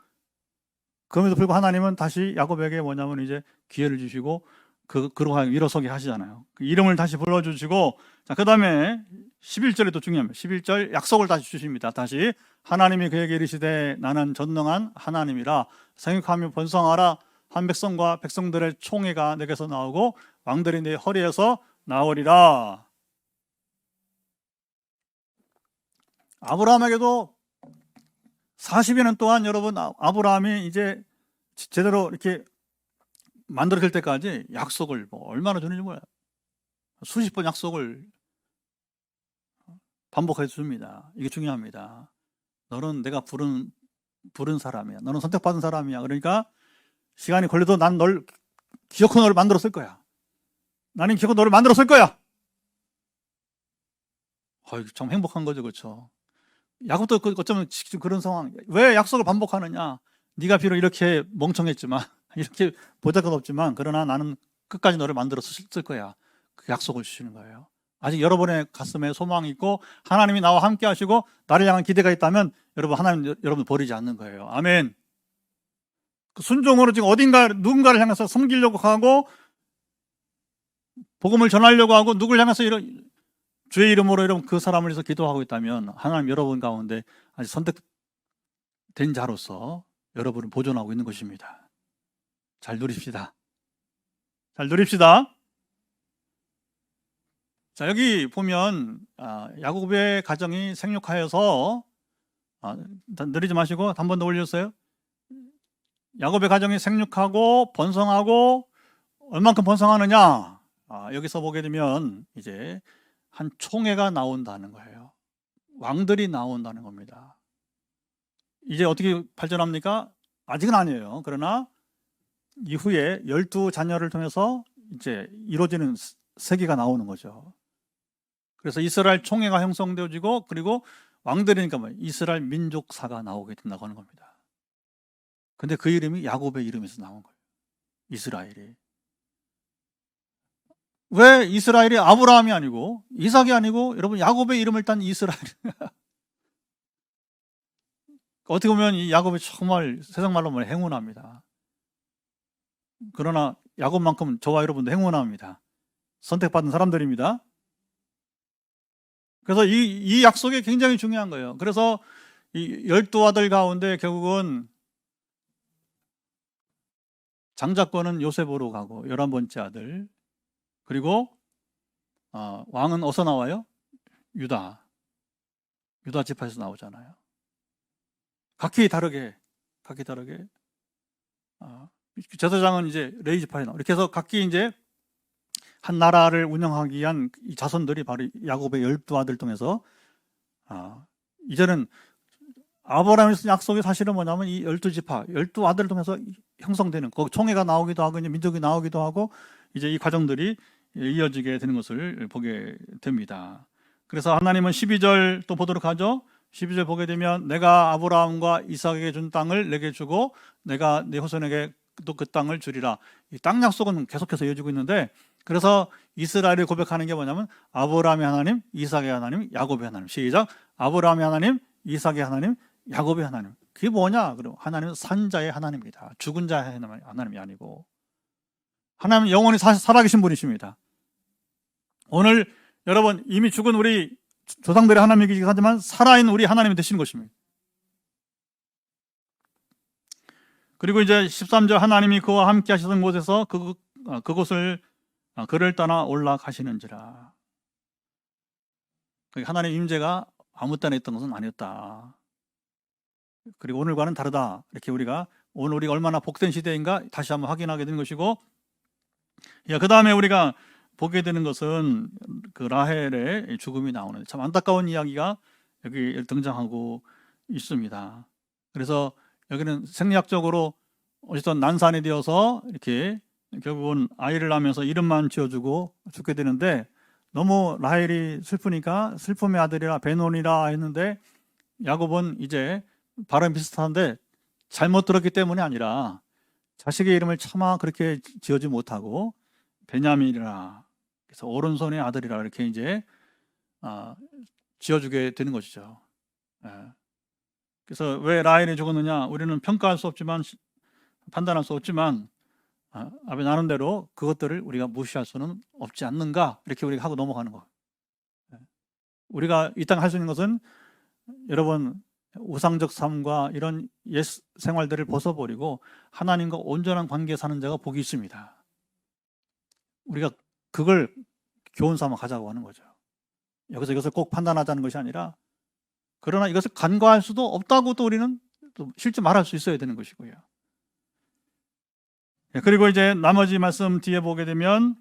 그럼에도 불구하고 하나님은 다시 야곱에게 뭐냐면 이제 기회를 주시고 그로 하여금 일어서게 하시잖아요. 그 이름을 다시 불러주시고, 그 다음에 11절에도 중요합니다. 11절 약속을 다시 주십니다. 다시 하나님이 그에게 이르시되 나는 전능한 하나님이라 생육하며 번성하라. 한 백성과 백성들의 총회가 내게서 나오고 왕들이 내 허리에서 나오리라. 아브라함에게도 40여 년 동안 여러분 아브라함이 이제 제대로 이렇게 만들어질 때까지 약속을 얼마나 주는지 몰라요. 수십 번 약속을 반복해 줍니다. 이게 중요합니다. 너는 내가 부른 사람이야. 너는 선택받은 사람이야. 그러니까 시간이 걸려도 난 널 기어코 너를 만들었을 거야. 나는 기어코 너를 만들었을 거야. 참 행복한 거죠, 그렇죠? 야곱도 어쩌면 지금 그런 상황. 왜 약속을 반복하느냐? 네가 비록 이렇게 멍청했지만 이렇게 보잘것없지만 그러나 나는 끝까지 너를 만들었을 거야. 그 약속을 주시는 거예요. 아직 여러분의 가슴에 소망이 있고 하나님이 나와 함께 하시고 나를 향한 기대가 있다면 하나님 여러분 버리지 않는 거예요. 아멘. 그 순종으로 지금 누군가를 향해서 섬기려고 하고 복음을 전하려고 하고 누구를 향해서 주의 이름으로 여러분 그 사람을 위해서 기도하고 있다면 하나님 여러분 가운데 아직 선택된 자로서 여러분을 보존하고 있는 것입니다. 잘 누립시다. 잘 누립시다. 자, 여기 보면 야곱의 가정이 생육하여서 느리지 마시고 한 번 더 올려주세요. 야곱의 가정이 생육하고 번성하고 얼만큼 번성하느냐? 여기서 보게 되면 이제 한 총회가 나온다는 거예요. 왕들이 나온다는 겁니다. 이제 어떻게 발전합니까? 아직은 아니에요. 그러나 이후에 12자녀를 통해서 이제 이루어지는 세계가 나오는 거죠. 그래서 이스라엘 총회가 형성되어지고, 그리고 왕들이니까 뭐 이스라엘 민족사가 나오게 된다고 하는 겁니다. 근데 그 이름이 야곱의 이름에서 나온 거예요. 이스라엘이. 왜 이스라엘이 아브라함이 아니고 이삭이 아니고 여러분 야곱의 이름을 딴 이스라엘? 어떻게 보면 이 야곱이 정말 세상 말로 보면 행운합니다. 그러나 야곱만큼 저와 여러분도 행운합니다. 선택받은 사람들입니다. 그래서 이 약속이 굉장히 중요한 거예요. 그래서 이 12아들 가운데 결국은 장자권은 요셉으로 가고 11번째 아들, 그리고 왕은 어디서 나와요? 유다 지파에서 나오잖아요. 각기 다르게 제사장은 이제 레위 지파에 나와. 이렇게 해서 각기 이제 한 나라를 운영하기 위한 이 자손들이 바로 야곱의 12아들 통해서 이제는 아브라함의 약속이 사실은 뭐냐면 이 12지파, 12아들을 통해서 형성되는, 거기 총회가 나오기도 하고 이제 민족이 나오기도 하고 이제 이 과정들이 이어지게 되는 것을 보게 됩니다. 그래서 하나님은 12절 또 보도록 하죠. 12절 보게 되면 내가 아브라함과 이삭에게 준 땅을 내게 주고 내가 내 후손에게 또 그 땅을 주리라. 이 땅 약속은 계속해서 이어지고 있는데, 그래서 이스라엘이 고백하는 게 뭐냐면 아브라함의 하나님, 이삭의 하나님, 야곱의 하나님. 시작. 아브라함의 하나님, 이삭의 하나님, 야곱의 하나님. 그게 뭐냐? 그럼 하나님은 산자의 하나님입니다. 죽은 자의 하나님이 아니고, 하나님은 영원히 살아계신 분이십니다. 오늘 여러분 이미 죽은 우리 조상들의 하나님이긴 하지만 살아있는 우리 하나님이 되시는 것입니다. 그리고 이제 13절 하나님이 그와 함께 하시던 곳에서 그곳을 그를 떠나 올라가시는지라. 하나님 임재가 아무 때나 있던 것은 아니었다. 그리고 오늘과는 다르다. 이렇게 오늘 우리가 얼마나 복된 시대인가 다시 한번 확인하게 되는 것이고, 그 다음에 우리가 보게 되는 것은 그 라헬의 죽음이 나오는 참 안타까운 이야기가 여기 등장하고 있습니다. 그래서 여기는 생리학적으로 어쨌든 난산이 되어서 이렇게 결국은 아이를 낳으면서 이름만 지어주고 죽게 되는데, 너무 라헬이 슬프니까 슬픔의 아들이라 베논이라 했는데, 야곱은 이제 발음이 비슷한데 잘못 들었기 때문이 아니라 자식의 이름을 차마 그렇게 지어지 못하고 베냐민이라, 그래서 오른손의 아들이라 이렇게 이제 지어주게 되는 것이죠. 그래서 왜 라헬이 죽었느냐, 우리는 평가할 수 없지만, 판단할 수 없지만 아베 나름대로 그것들을 우리가 무시할 수는 없지 않는가, 이렇게 우리가 하고 넘어가는 거. 우리가 이 땅 할 수 있는 것은 여러분 우상적 삶과 이런 옛 생활들을 벗어버리고 하나님과 온전한 관계에 사는 자가 복이 있습니다. 우리가 그걸 교훈 삼아 가자고 하는 거죠. 여기서 이것을 꼭 판단하자는 것이 아니라, 그러나 이것을 간과할 수도 없다고 또 우리는 또 실제 말할 수 있어야 되는 것이고요. 그리고 이제 나머지 말씀 뒤에 보게 되면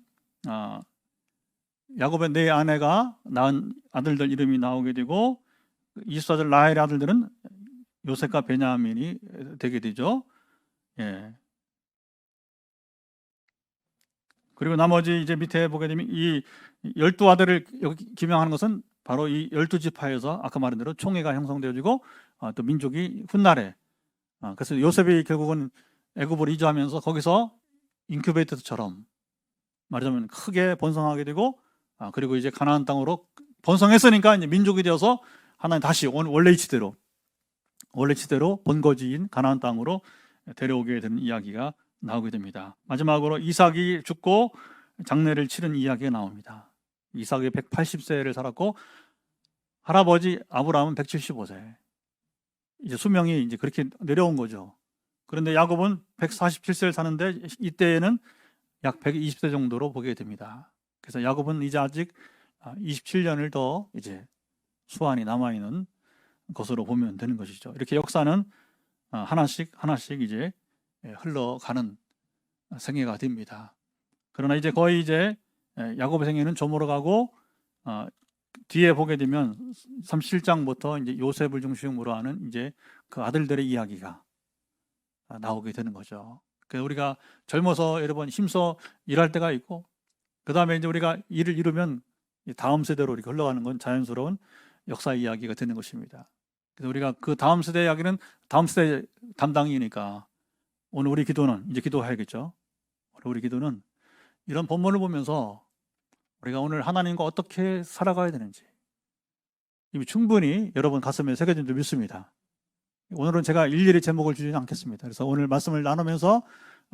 야곱의 네 아내가 낳은 아들들 이름이 나오게 되고, 24절 라헬의 아들들은 요셉과 베냐민이 되게 되죠. 그리고 나머지 이제 밑에 보게 되면 이 12아들을 여기 기명하는 것은 바로 이 12지파에서 아까 말한 대로 총회가 형성되어지고 또 민족이 훗날에 그래서 요셉이 결국은 애굽으로 이주하면서 거기서 인큐베이터처럼 말하자면 크게 번성하게 되고, 그리고 이제 가나안 땅으로 번성했으니까 이제 민족이 되어서 하나님 다시 원래 위치대로 본거지인 가나안 땅으로 데려오게 되는 이야기가 나오게 됩니다. 마지막으로 이삭이 죽고 장례를 치른 이야기가 나옵니다. 이삭이 180세를 살았고 할아버지 아브라함은 175세. 이제 수명이 이제 그렇게 내려온 거죠. 그런데 야곱은 147세를 사는데 이때에는 약 120세 정도로 보게 됩니다. 그래서 야곱은 이제 아직 27년을 더 이제 수완이 남아있는 것으로 보면 되는 것이죠. 이렇게 역사는 하나씩 이제 흘러가는 생애가 됩니다. 그러나 이제 거의 이제 야곱의 생애는 저물어가고 뒤에 보게 되면 37장부터 이제 요셉을 중심으로 하는 이제 그 아들들의 이야기가 나오게 되는 거죠. 그래서 우리가 젊어서 여러분 힘써 일할 때가 있고, 그 다음에 이제 우리가 일을 이루면 다음 세대로 이렇게 흘러가는 건 자연스러운 역사 이야기가 되는 것입니다. 그래서 우리가 그 다음 세대 이야기는 다음 세대 담당이니까 오늘 우리 기도는 이제 기도해야겠죠. 우리 기도는 이런 본문을 보면서 우리가 오늘 하나님과 어떻게 살아가야 되는지 이미 충분히 여러분 가슴에 새겨진 줄 믿습니다. 오늘은 제가 일일이 제목을 주지 않겠습니다. 그래서 오늘 말씀을 나누면서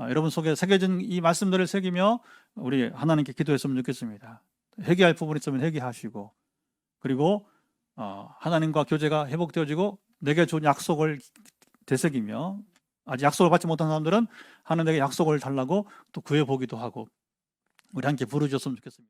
여러분 속에 새겨진 이 말씀들을 새기며 우리 하나님께 기도했으면 좋겠습니다. 회개할 부분이 있으면 회개하시고, 그리고 하나님과 교제가 회복되어지고 내게 준 약속을 되새기며, 아직 약속을 받지 못한 사람들은 하나님에게 약속을 달라고 또 구해보기도 하고 우리 함께 부르셨으면 좋겠습니다.